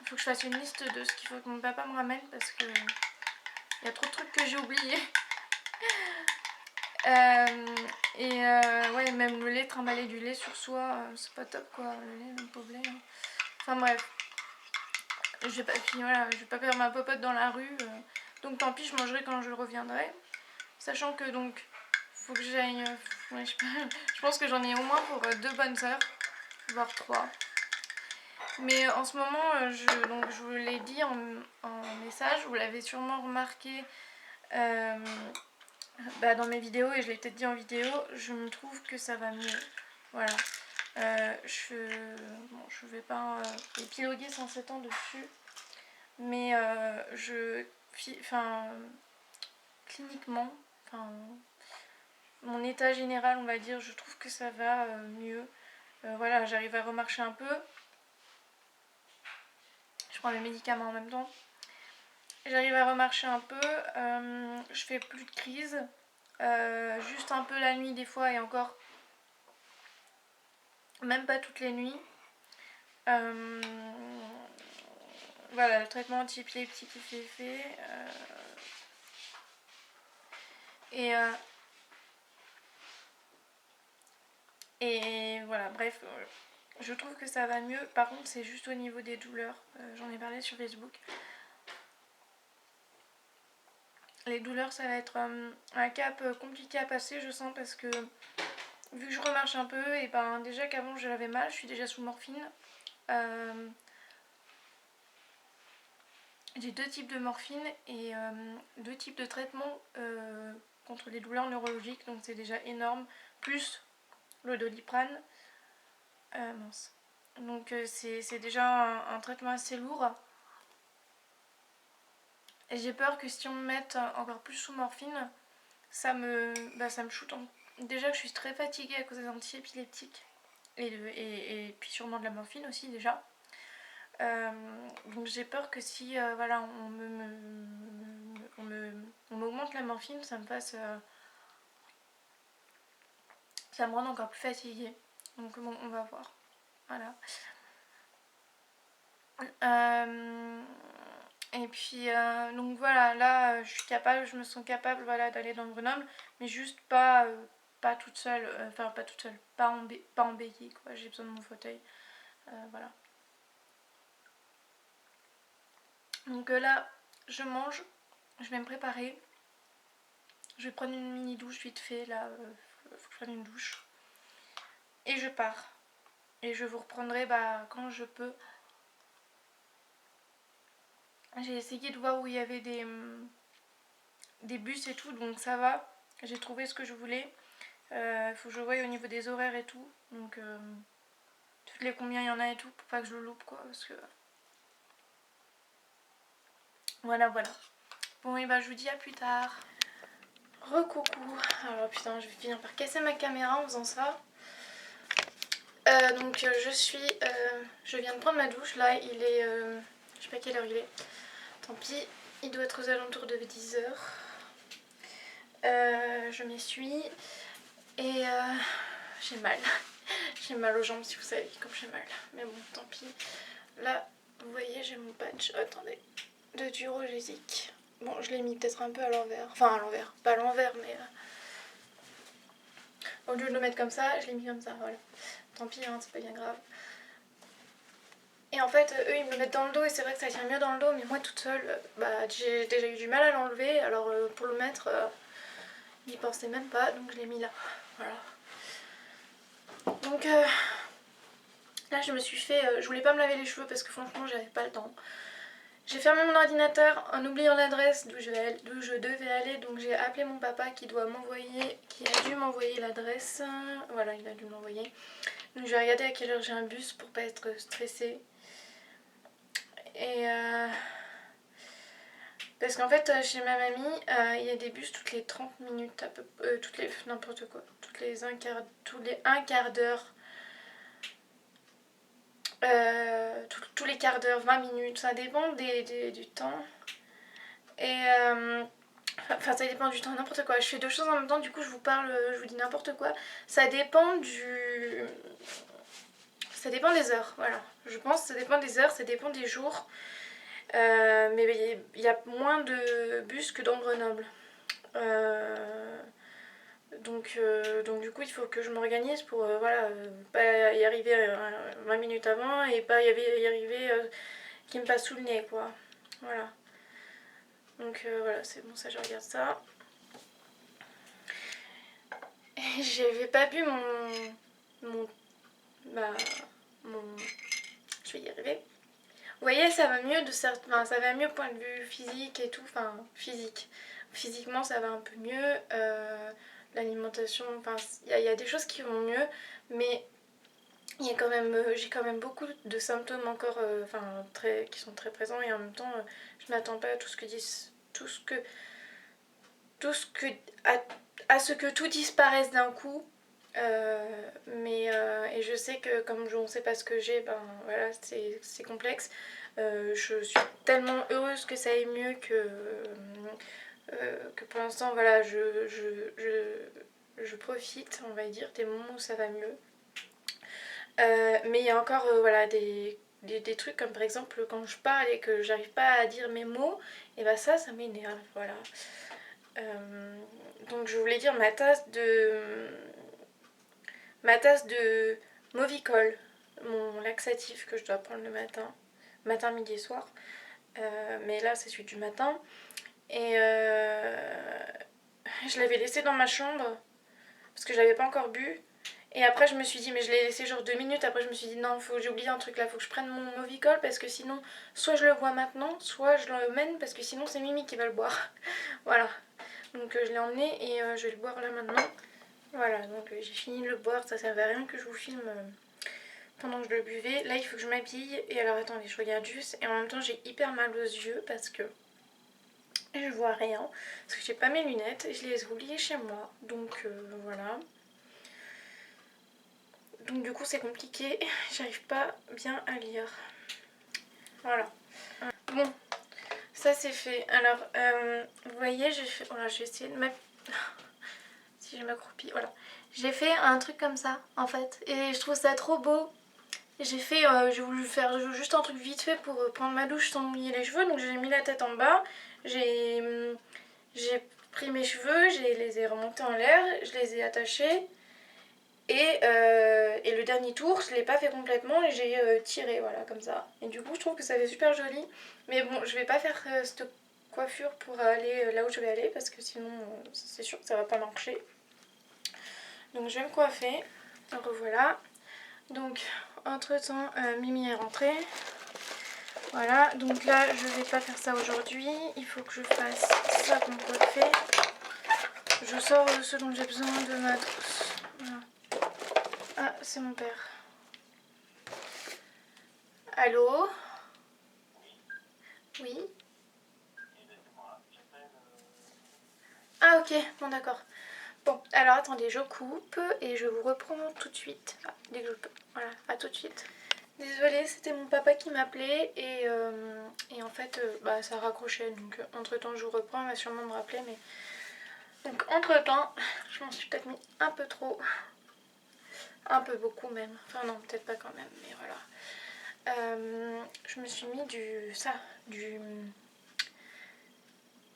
Faut que je fasse une liste de ce qu'il faut que mon papa me ramène parce que il y a trop de trucs que j'ai oubliés. Et ouais, même le lait, trimballer du lait sur soi, c'est pas top quoi, le lait, le pauvre lait. Enfin bref, je vais pas perdre ma popote dans la rue, donc tant pis, je mangerai quand je reviendrai. Sachant que donc, faut que j'aille, ouais, je pense que j'en ai au moins pour 2 bonnes heures, voire 3. Mais en ce moment, donc, je vous l'ai dit en message, vous l'avez sûrement remarqué dans mes vidéos, et je l'ai peut-être dit en vidéo, je me trouve que ça va mieux. Voilà. Je vais pas épiloguer 107 ans dessus, mais cliniquement, mon état général, on va dire, je trouve que ça va mieux. Voilà, j'arrive à remarcher un peu. Je prends mes médicaments en même temps. J'arrive à remarcher un peu. Je fais plus de crise. Juste un peu la nuit des fois et encore. Même pas toutes les nuits. Voilà, le traitement anti-épileptique qui fait effet. Et voilà, bref, je trouve que ça va mieux. Par contre, c'est juste au niveau des douleurs. J'en ai parlé sur Facebook. Les douleurs, ça va être un cap compliqué à passer, je sens, parce que vu que je remarche un peu, et ben déjà qu'avant j'avais mal, je suis déjà sous morphine. J'ai 2 types de morphine et 2 types de traitements contre les douleurs neurologiques, donc c'est déjà énorme, plus le Doliprane. Mince. Donc c'est déjà un traitement assez lourd. Et j'ai peur que si on me mette encore plus sous morphine, ça me shoot Déjà que je suis très fatiguée à cause des anti-épileptiques et puis sûrement de la morphine aussi déjà. Donc j'ai peur que si voilà, on m'augmente la morphine, ça me rende encore plus fatiguée. Donc bon, on va voir. Voilà. Et puis donc voilà, là je me sens capable, voilà, d'aller dans Grenoble, mais juste pas toute seule, pas toute seule, pas en béquille quoi, j'ai besoin de mon fauteuil, voilà. Donc là je mange, je vais me préparer, je vais prendre une mini douche vite fait, là faut que je prenne une douche, et je pars, et je vous reprendrai quand je peux. J'ai essayé de voir où il y avait des bus et tout, donc ça va, j'ai trouvé ce que je voulais. Faut que je voie au niveau des horaires et tout, donc toutes les combien il y en a et tout, pour pas que je le loupe quoi, parce que voilà. Bon, et je vous dis à plus tard. Recoucou. Alors putain, je vais finir par casser ma caméra en faisant ça. Donc je viens de prendre ma douche, là il est, je sais pas quelle heure il est, tant pis, il doit être aux alentours de 10h. Je m'essuie et j'ai mal. J'ai mal aux jambes si vous savez comme j'ai mal, mais bon tant pis. Là vous voyez j'ai mon patch, attendez, de Durogesic. Bon je l'ai mis peut-être un peu à l'envers, enfin à l'envers, pas à l'envers mais au lieu de le mettre comme ça, je l'ai mis comme ça, voilà. Tant pis hein, c'est pas bien grave. Et en fait eux ils me le mettent dans le dos et c'est vrai que ça tient mieux dans le dos, mais moi toute seule, j'ai déjà eu du mal à l'enlever, alors pour le mettre, n'y pensais même pas, donc je l'ai mis là, voilà. Donc là je me suis fait, je voulais pas me laver les cheveux parce que franchement j'avais pas le temps. J'ai fermé mon ordinateur en oubliant l'adresse d'où je devais aller, donc j'ai appelé mon papa qui a dû m'envoyer l'adresse. Voilà, il a dû m'envoyer. Donc je vais regarder à quelle heure j'ai un bus pour pas être stressée. Et parce qu'en fait chez ma mamie il y a des bus toutes les 30 minutes à peu n'importe quoi, tous les un quart d'heure. Tous les quarts d'heure, 20 minutes, ça dépend du temps. Et ça dépend du temps, n'importe quoi. Je fais 2 choses en même temps, du coup je vous parle, je vous dis n'importe quoi. Ça dépend des heures, voilà. Je pense que ça dépend des heures, ça dépend des jours. Mais il y a moins de bus que dans Grenoble. Donc Donc du coup il faut que je m'organise pour voilà, pas y arriver 20 minutes avant et pas y arriver qui me passe sous le nez quoi. Voilà. Donc voilà, c'est bon, ça je regarde ça. Et j'avais pas bu mon, bah, mon... Je vais y arriver. Vous voyez, ça va mieux de enfin, ça va mieux point de vue physique et tout, enfin physique. Physiquement ça va un peu mieux, l'alimentation, enfin il y a des choses qui vont mieux, mais il y a quand même, j'ai quand même beaucoup de symptômes encore, enfin qui sont très présents et en même temps je m'attends pas à tout ce que disent, à ce que tout disparaisse d'un coup. Et je sais que comme on ne sait pas ce que j'ai, ben voilà, c'est complexe. Je suis tellement heureuse que ça aille mieux que pour l'instant voilà, je profite, on va dire, des moments où ça va mieux. Mais il y a encore voilà, des trucs comme par exemple quand je parle et que j'arrive pas à dire mes mots, et ben ça m'énerve, voilà. Donc je voulais dire ma tasse de Movicol, mon laxatif que je dois prendre le matin, midi et soir. Mais là c'est celui du matin. Et je l'avais laissé dans ma chambre parce que je l'avais pas encore bu. Et après je me suis dit, mais je l'ai laissé genre 2 minutes, après je me suis dit non, j'ai oublié un truc là, faut que je prenne mon Movicol parce que sinon soit je le bois maintenant, soit je l'emmène parce que sinon c'est Mimi qui va le boire. Voilà. Donc je l'ai emmené et je vais le boire là maintenant. Voilà, donc j'ai fini de le boire, ça servait à rien que je vous filme pendant que je le buvais. Là il faut que je m'habille et alors attendez, je regarde juste et en même temps j'ai hyper mal aux yeux parce que je vois rien, parce que j'ai pas mes lunettes et je les ai oubliées chez moi, donc voilà. Donc du coup c'est compliqué, j'arrive pas bien à lire. Voilà. Bon, ça c'est fait. Alors, vous voyez, j'ai fait... Voilà, j'ai essayé de si je m'accroupis, voilà. J'ai fait un truc comme ça, en fait. Et je trouve ça trop beau. J'ai voulu faire juste un truc vite fait pour prendre ma douche sans mouiller les cheveux. Donc j'ai mis la tête en bas. J'ai pris mes cheveux, je les ai remontés en l'air, je les ai attachés. Et le dernier tour, je l'ai pas fait complètement et j'ai tiré, voilà, comme ça. Et du coup, je trouve que ça fait super joli. Mais bon, je vais pas faire cette coiffure pour aller là où je vais aller parce que sinon, c'est sûr que ça va pas marcher. Donc, je vais me coiffer. Revoilà. Donc, entre temps, Mimi est rentrée. Voilà, donc là, je vais pas faire ça aujourd'hui. Il faut que je fasse ça pour me coiffer. Je sors ce dont j'ai besoin de ma trousse. Voilà. Ah, c'est mon père. Allô? Oui? Ah ok, bon d'accord. Bon, alors attendez, je coupe et je vous reprends tout de suite. Ah, dès que je peux. Voilà, à tout de suite. Désolée, c'était mon papa qui m'appelait et en fait, bah, ça raccrochait. Donc entre temps, je vous reprends, il va sûrement me rappeler. Mais... Donc entre temps, je m'en suis peut-être mis un peu trop. Un peu beaucoup même. Enfin non, peut-être pas quand même, mais voilà. Je me suis mis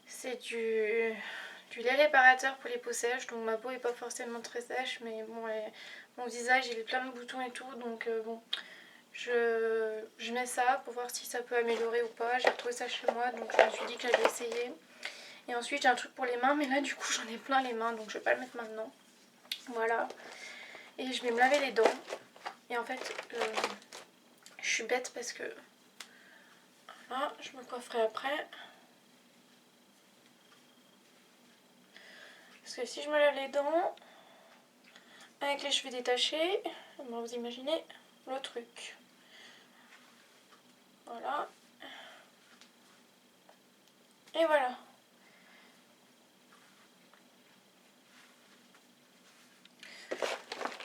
c'est du lait réparateur pour les peaux sèches, donc ma peau est pas forcément très sèche, mais bon, mon visage il est plein de boutons et tout, donc bon, je mets ça pour voir si ça peut améliorer ou pas. J'ai retrouvé ça chez moi, donc je me suis dit que j'allais essayer. Et ensuite j'ai un truc pour les mains, mais là du coup j'en ai plein les mains, donc je vais pas le mettre maintenant. Voilà. Et je vais me laver les dents. Et en fait, je suis bête parce que... Voilà, je me coifferai après. Parce que si je me lave les dents avec les cheveux détachés, ben vous imaginez le truc. Voilà. Et voilà.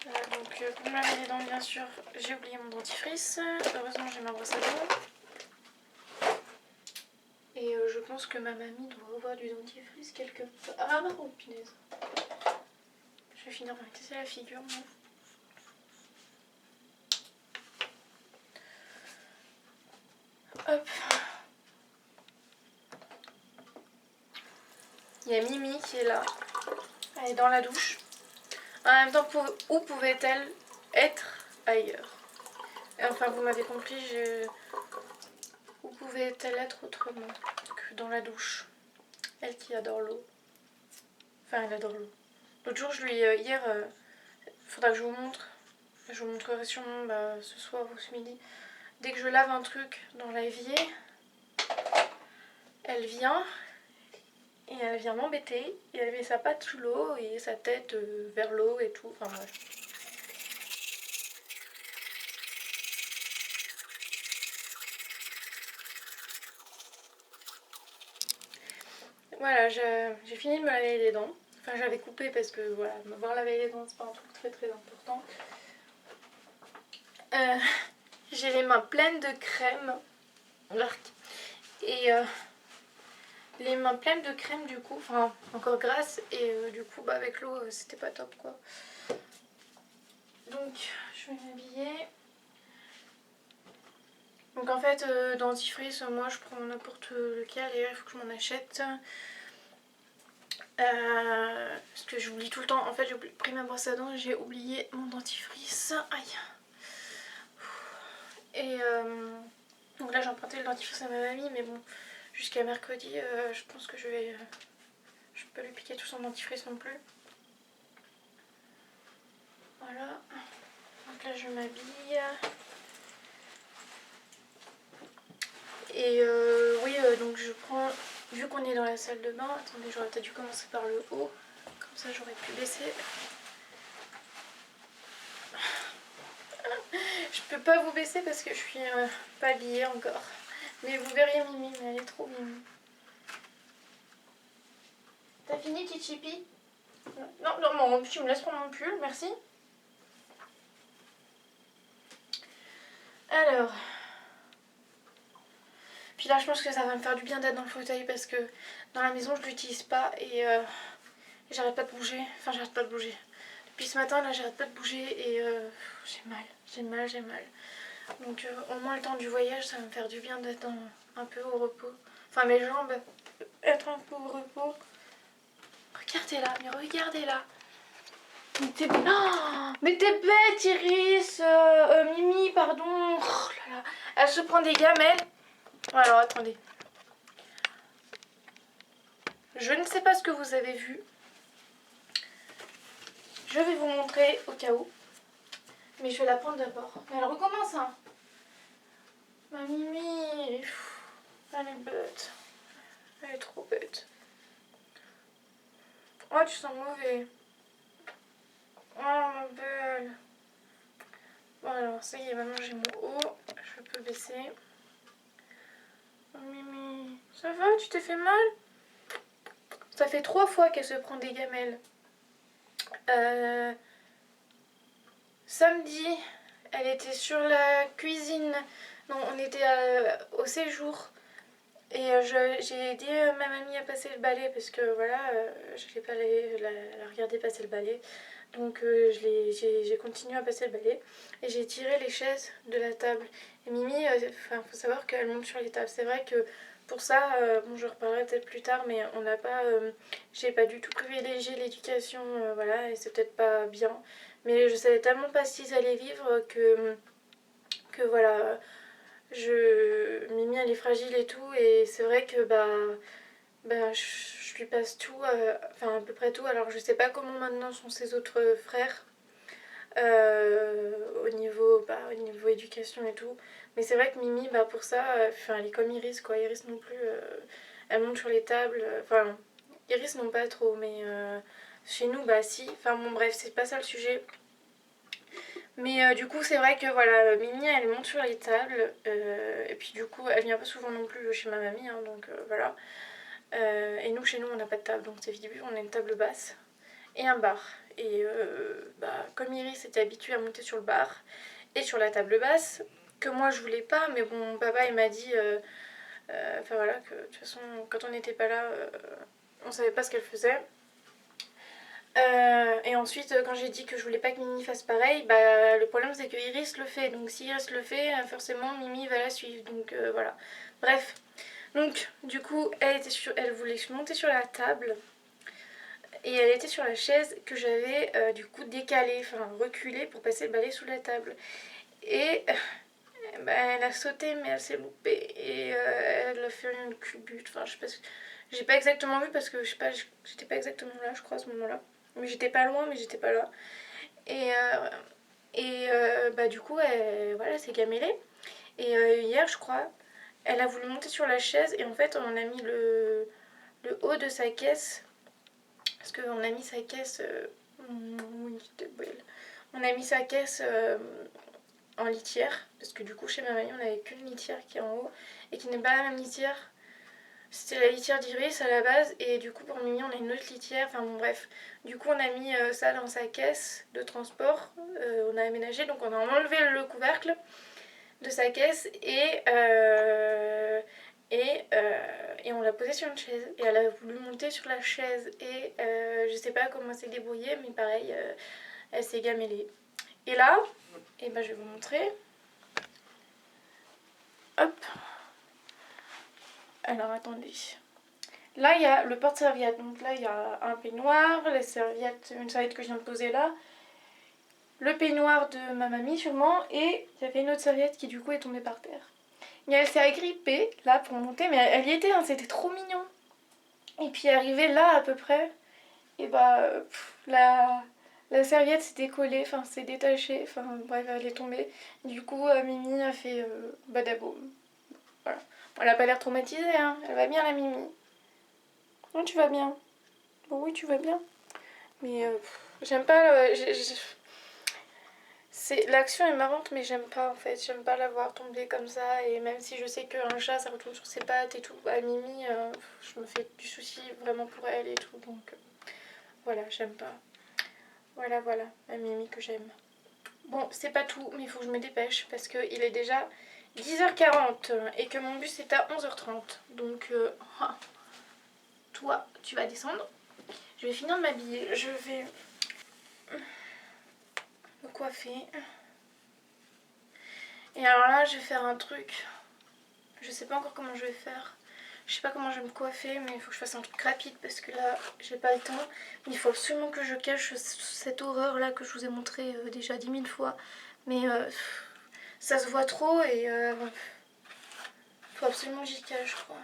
Voilà, donc pour me laver les dents, bien sûr, j'ai oublié mon dentifrice. Heureusement, j'ai ma brosse à dents. Et je pense que ma mamie doit avoir du dentifrice quelque part. Ah non, punaise. Je vais finir par me casser la figure, moi. Hop. Il y a Mimi qui est là. Elle est dans la douche. En même temps, où pouvait-elle être ailleurs? Enfin, vous m'avez compris, où pouvait-elle être autrement que dans la douche? Elle qui adore l'eau. Enfin, elle adore l'eau. L'autre jour, hier, faudra que je vous montre. Je vous montrerai sûrement ce soir ou ce midi. Dès que je lave un truc dans l'évier, elle vient et elle vient m'embêter et elle met sa patte sous l'eau et sa tête vers l'eau et tout. Enfin bref. Voilà, j'ai fini de me laver les dents. Enfin, j'avais coupé parce que voilà, m'avoir lavé les dents, c'est pas un truc très très important. J'ai les mains pleines de crème. Et les mains pleines de crème du coup, enfin encore grasse. Et du coup, avec l'eau, c'était pas top quoi. Donc, je vais m'habiller. Donc en fait, dentifrice, moi je prends n'importe lequel et là il faut que je m'en achète. Parce que j'oublie tout le temps. En fait, j'ai pris ma brosse à dents et j'ai oublié mon dentifrice. Aïe. Et donc là, j'ai emprunté le dentifrice à ma mamie, mais bon, jusqu'à mercredi, je pense que je vais. Je peux lui piquer tout son dentifrice non plus. Voilà. Donc là, je m'habille. Et oui, donc je prends. Vu qu'on est dans la salle de bain, attendez, j'aurais peut-être dû commencer par le haut. Comme ça, j'aurais pu baisser. Je peux pas vous baisser parce que je suis pas habillée encore. Mais vous verriez Mimi, mais elle est trop Mimi. T'as fini Chichipi? Non, non, tu me laisses prendre mon pull, merci. Alors. Puis là, je pense que ça va me faire du bien d'être dans le fauteuil parce que dans la maison, je l'utilise pas et j'arrête pas de bouger. Enfin, j'arrête pas de bouger. Depuis ce matin, là, j'arrête pas de bouger et j'ai mal. Donc, au moins le temps du voyage, ça va me faire du bien d'être un peu au repos. Enfin, mes jambes, être un peu au repos. Regardez-la, mais regardez-la. Mais t'es bête, Iris. Mimi, pardon. Oh là là. Elle se prend des gamelles. Alors, attendez. Je ne sais pas ce que vous avez vu. Je vais vous montrer au cas où. Mais je vais la prendre d'abord. Mais elle recommence, hein. Ma Mimi. Elle est bête. Elle est trop bête. Oh, tu sens mauvais. Oh, ma belle. Bon, alors, ça y est, maintenant j'ai mon haut. Je peux baisser. Oh, Mimi. Ça va? Tu t'es fait mal? Ça fait 3 fois qu'elle se prend des gamelles. Samedi, elle était sur la cuisine. Non, on était au séjour. Et j'ai aidé ma mamie à passer le balai parce que voilà, je n'allais pas la regarder passer le balai. Donc j'ai continué à passer le balai et j'ai tiré les chaises de la table. Et Mimi, faut savoir qu'elle monte sur les tables. C'est vrai que pour ça, bon, je reparlerai peut-être plus tard, mais on n'a pas, j'ai pas du tout privilégié l'éducation, voilà, et c'est peut-être pas bien. Mais je savais tellement pas ce qu'ils allaient vivre que voilà, Mimi elle est fragile et tout, et c'est vrai que je lui passe tout, enfin à peu près tout. Alors je sais pas comment maintenant sont ses autres frères au niveau éducation et tout. Mais c'est vrai que Mimi, pour ça, elle est comme Iris quoi. Iris non plus, elle monte sur les tables. Enfin, Iris non pas trop, mais chez nous, si. Enfin bon, bref, c'est pas ça le sujet. Mais du coup, c'est vrai que voilà, Mimi elle monte sur les tables. Et puis du coup, elle vient pas souvent non plus chez ma mamie, hein, donc voilà. Et nous, chez nous, on n'a pas de table, donc c'est vite vu, on a une table basse et un bar. Et comme Iris était habituée à monter sur le bar et sur la table basse, que moi je voulais pas, mais bon, papa il m'a dit, enfin voilà, que de toute façon, quand on n'était pas là, on savait pas ce qu'elle faisait. Et ensuite, quand j'ai dit que je voulais pas que Mimi fasse pareil, le problème c'est que Iris le fait. Donc si Iris le fait, forcément Mimi va la suivre. Donc voilà. Bref. Donc du coup, elle voulait monter sur la table. Et elle était sur la chaise que j'avais du coup décalée, enfin reculée pour passer le balai sous la table. Et bah, elle a sauté mais elle s'est loupée et elle a fait une culbute. Enfin je sais pas, j'ai pas exactement vu parce que je sais pas, j'étais pas exactement là je crois à ce moment-là. Mais j'étais pas loin mais j'étais pas là. Et bah du coup elle voilà, s'est gamellée. Et hier je crois, elle a voulu monter sur la chaise et en fait on a mis le haut de sa caisse. Parce qu'on a mis sa caisse. On a mis sa caisse en litière. Parce que du coup, chez ma mamie, on n'avait qu'une litière qui est en haut. Et qui n'est pas la même litière. C'était la litière d'Iris à la base. Et du coup, pour Mimi, on a une autre litière. Enfin bon, bref. Du coup, on a mis ça dans sa caisse de transport. On a aménagé. Donc, on a enlevé le couvercle de sa caisse. Et on l'a posée sur une chaise. Et elle a voulu monter sur la chaise. Et je sais pas comment elle s'est débrouillée, mais pareil, elle s'est gamellée. Et là, et ben je vais vous montrer. Hop. Alors attendez. Là, il y a le porte-serviette. Donc là, il y a un peignoir, les serviettes, une serviette que je viens de poser là. Le peignoir de ma mamie sûrement. Et il y avait une autre serviette qui du coup est tombée par terre. Et elle s'est agrippée là pour monter, mais elle y était, hein, c'était trop mignon. Et puis arrivée là à peu près, et bah la serviette s'est décollée, enfin s'est détachée, enfin bref elle est tombée. Du coup Mimi a fait badaboum. Voilà. Bon, elle a pas l'air traumatisée, hein, elle va bien la Mimi. Non, tu vas bien. Bon oui tu vas bien. Mais j'aime pas, l'action est marrante mais j'aime pas en fait, j'aime pas la voir tomber comme ça. Et même si je sais qu'un chat ça retourne sur ses pattes et tout, à Mimi je me fais du souci vraiment pour elle et tout, donc voilà, j'aime pas. Voilà, voilà, la Mimi que j'aime. Bon, c'est pas tout, mais il faut que je me dépêche parce qu'il est déjà 10h40 et que mon bus est à 11h30. Donc, toi, tu vas descendre. Je vais finir de m'habiller. Je vais me coiffer. Et alors là, je vais faire un truc. Je sais pas encore comment je vais faire. Je sais pas comment je vais me coiffer, mais il faut que je fasse un truc rapide parce que là, j'ai pas le temps. Mais il faut absolument que je cache cette horreur là que je vous ai montré déjà 10 000 fois. Mais ça se voit trop et faut absolument que j'y cache quoi.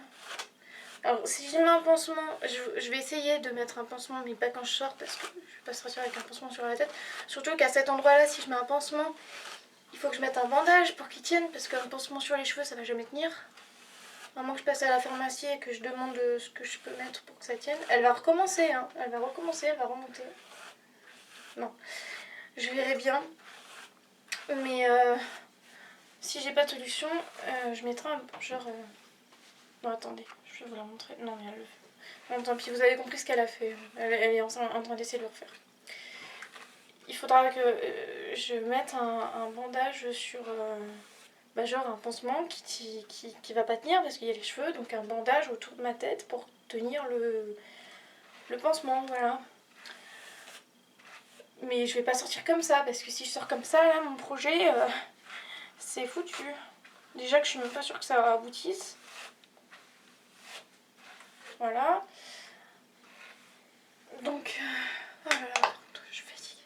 Alors si je mets un pansement, je vais essayer de mettre un pansement mais pas quand je sors parce que je vais pas sortir avec un pansement sur la tête. Surtout qu'à cet endroit là, si je mets un pansement, il faut que je mette un bandage pour qu'il tienne parce qu'un pansement sur les cheveux ça va jamais tenir. À moins que je passe à la pharmacie et que je demande ce que je peux mettre pour que ça tienne. Elle va recommencer, hein. Elle va recommencer, elle va remonter. Non, je verrai bien. Mais si j'ai pas de solution, je mettrai un genre... Non, attendez, je vais vous la montrer. Non, mais elle le fait. Bon, tant pis, vous avez compris ce qu'elle a fait. Elle est en train d'essayer de le refaire. Il faudra que je mette un bandage sur... genre un pansement qui va pas tenir parce qu'il y a les cheveux, donc un bandage autour de ma tête pour tenir le pansement, voilà. Mais je vais pas sortir comme ça parce que si je sors comme ça, là, mon projet, c'est foutu. Déjà que je suis même pas sûre que ça aboutisse. Voilà. Donc, oh là là, je suis fatiguée.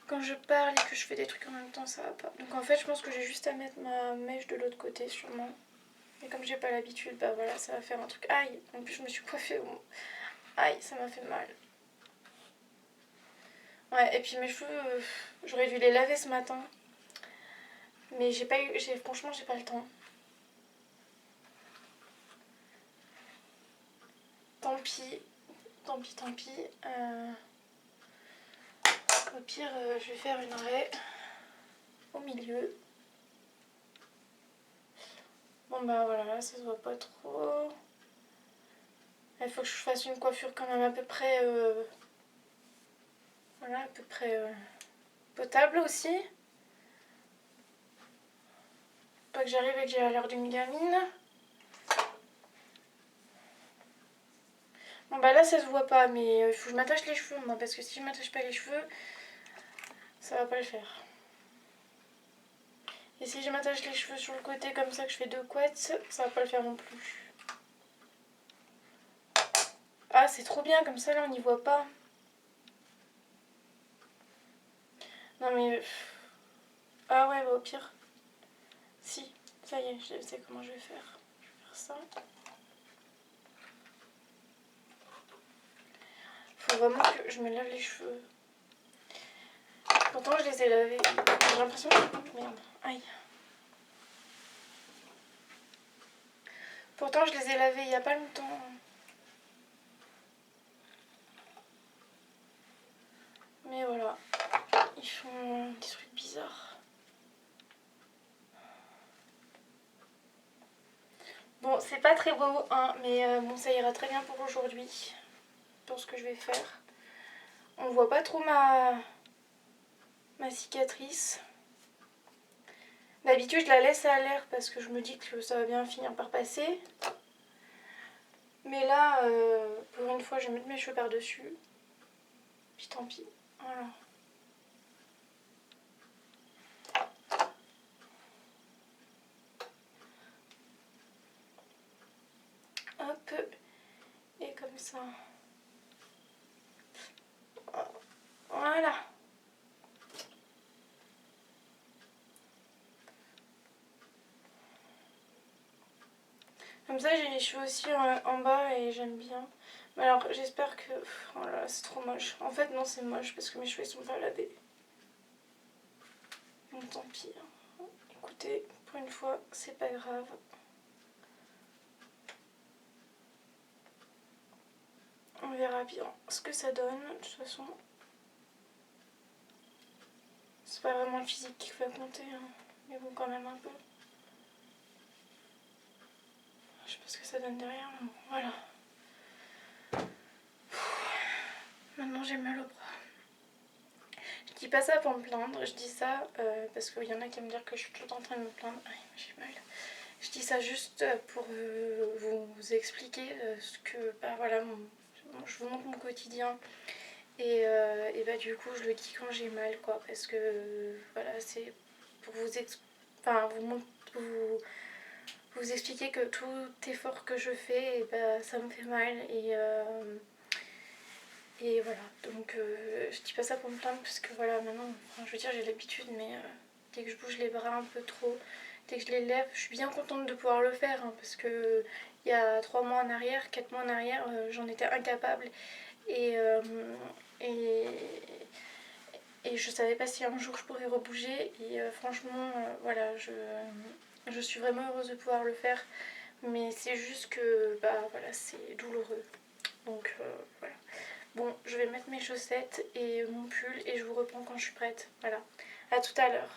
Quand je parle et que je fais des trucs en même temps, ça va pas. Donc en fait, je pense que j'ai juste à mettre ma mèche de l'autre côté sûrement. Et comme j'ai pas l'habitude, bah voilà, ça va faire un truc. Aïe, en plus je me suis coiffée. Bon. Aïe, ça m'a fait mal. Ouais, et puis mes cheveux, j'aurais dû les laver ce matin. Mais j'ai pas eu, franchement, j'ai pas le temps. Tant pis, tant pis, tant pis. Au pire, je vais faire une raie au milieu. Bon bah voilà, là ça se voit pas trop. Il faut que je fasse une coiffure quand même à peu près... voilà, à peu près potable aussi. Pas que j'arrive et que j'ai l'air d'une gamine. Bon bah là ça se voit pas, mais il faut que je m'attache les cheveux moi, parce que si je m'attache pas les cheveux, ça va pas le faire. Et si je m'attache les cheveux sur le côté comme ça, que je fais deux couettes, ça va pas le faire non plus. Ah, c'est trop bien, comme ça là on n'y voit pas. Non mais... Ah ouais, bah au pire. Si, ça y est, je sais comment je vais faire. Je vais faire ça. Faut vraiment que je me lave les cheveux. Pourtant je les ai lavés. J'ai l'impression que... Merde, aïe. Pourtant je les ai lavés il y a pas longtemps. Mais voilà. Ils font des trucs bizarres. Bon, c'est pas très beau, hein, mais bon, ça ira très bien pour aujourd'hui. Pour ce que je vais faire. On voit pas trop ma cicatrice. D'habitude, je la laisse à l'air parce que je me dis que ça va bien finir par passer. Mais là, pour une fois, je vais mettre mes cheveux par-dessus. Puis tant pis. Voilà. Hop. Et comme ça. Voilà. Comme ça, j'ai les cheveux aussi en bas et j'aime bien. Mais alors, j'espère que... Oh là là, c'est trop moche. En fait, non, c'est moche parce que mes cheveux, ils sont pas lavés. Bon, tant pis. Écoutez, pour une fois, c'est pas grave. On verra bien ce que ça donne. De toute façon, c'est pas vraiment le physique qui fait compter, hein. Mais bon, quand même un peu. Je sais pas ce que ça donne derrière, mais bon, voilà. Maintenant, j'ai mal au bras. Je dis pas ça pour me plaindre, je dis ça parce qu'il y en a qui me dire que je suis toujours en train de me plaindre. Aïe, j'ai mal. Je dis ça juste pour vous expliquer ce que, bah voilà, je vous montre mon quotidien. Et bah du coup, je le dis quand j'ai mal, quoi, parce que voilà, c'est pour vous expliquer que tout effort que je fais, et bah, ça me fait mal. Et voilà, donc je dis pas ça pour me plaindre parce que voilà, maintenant, enfin, je veux dire, j'ai l'habitude, mais dès que je bouge les bras un peu trop, dès que je les lève, je suis bien contente de pouvoir le faire, hein, parce que il y a 3 mois en arrière, 4 mois en arrière, j'en étais incapable et, et, et je savais pas si un jour je pourrais rebouger et franchement, voilà, je suis vraiment heureuse de pouvoir le faire, mais c'est juste que, bah voilà, c'est douloureux, donc voilà. Bon, je vais mettre mes chaussettes et mon pull et je vous reprends quand je suis prête. Voilà. À tout à l'heure.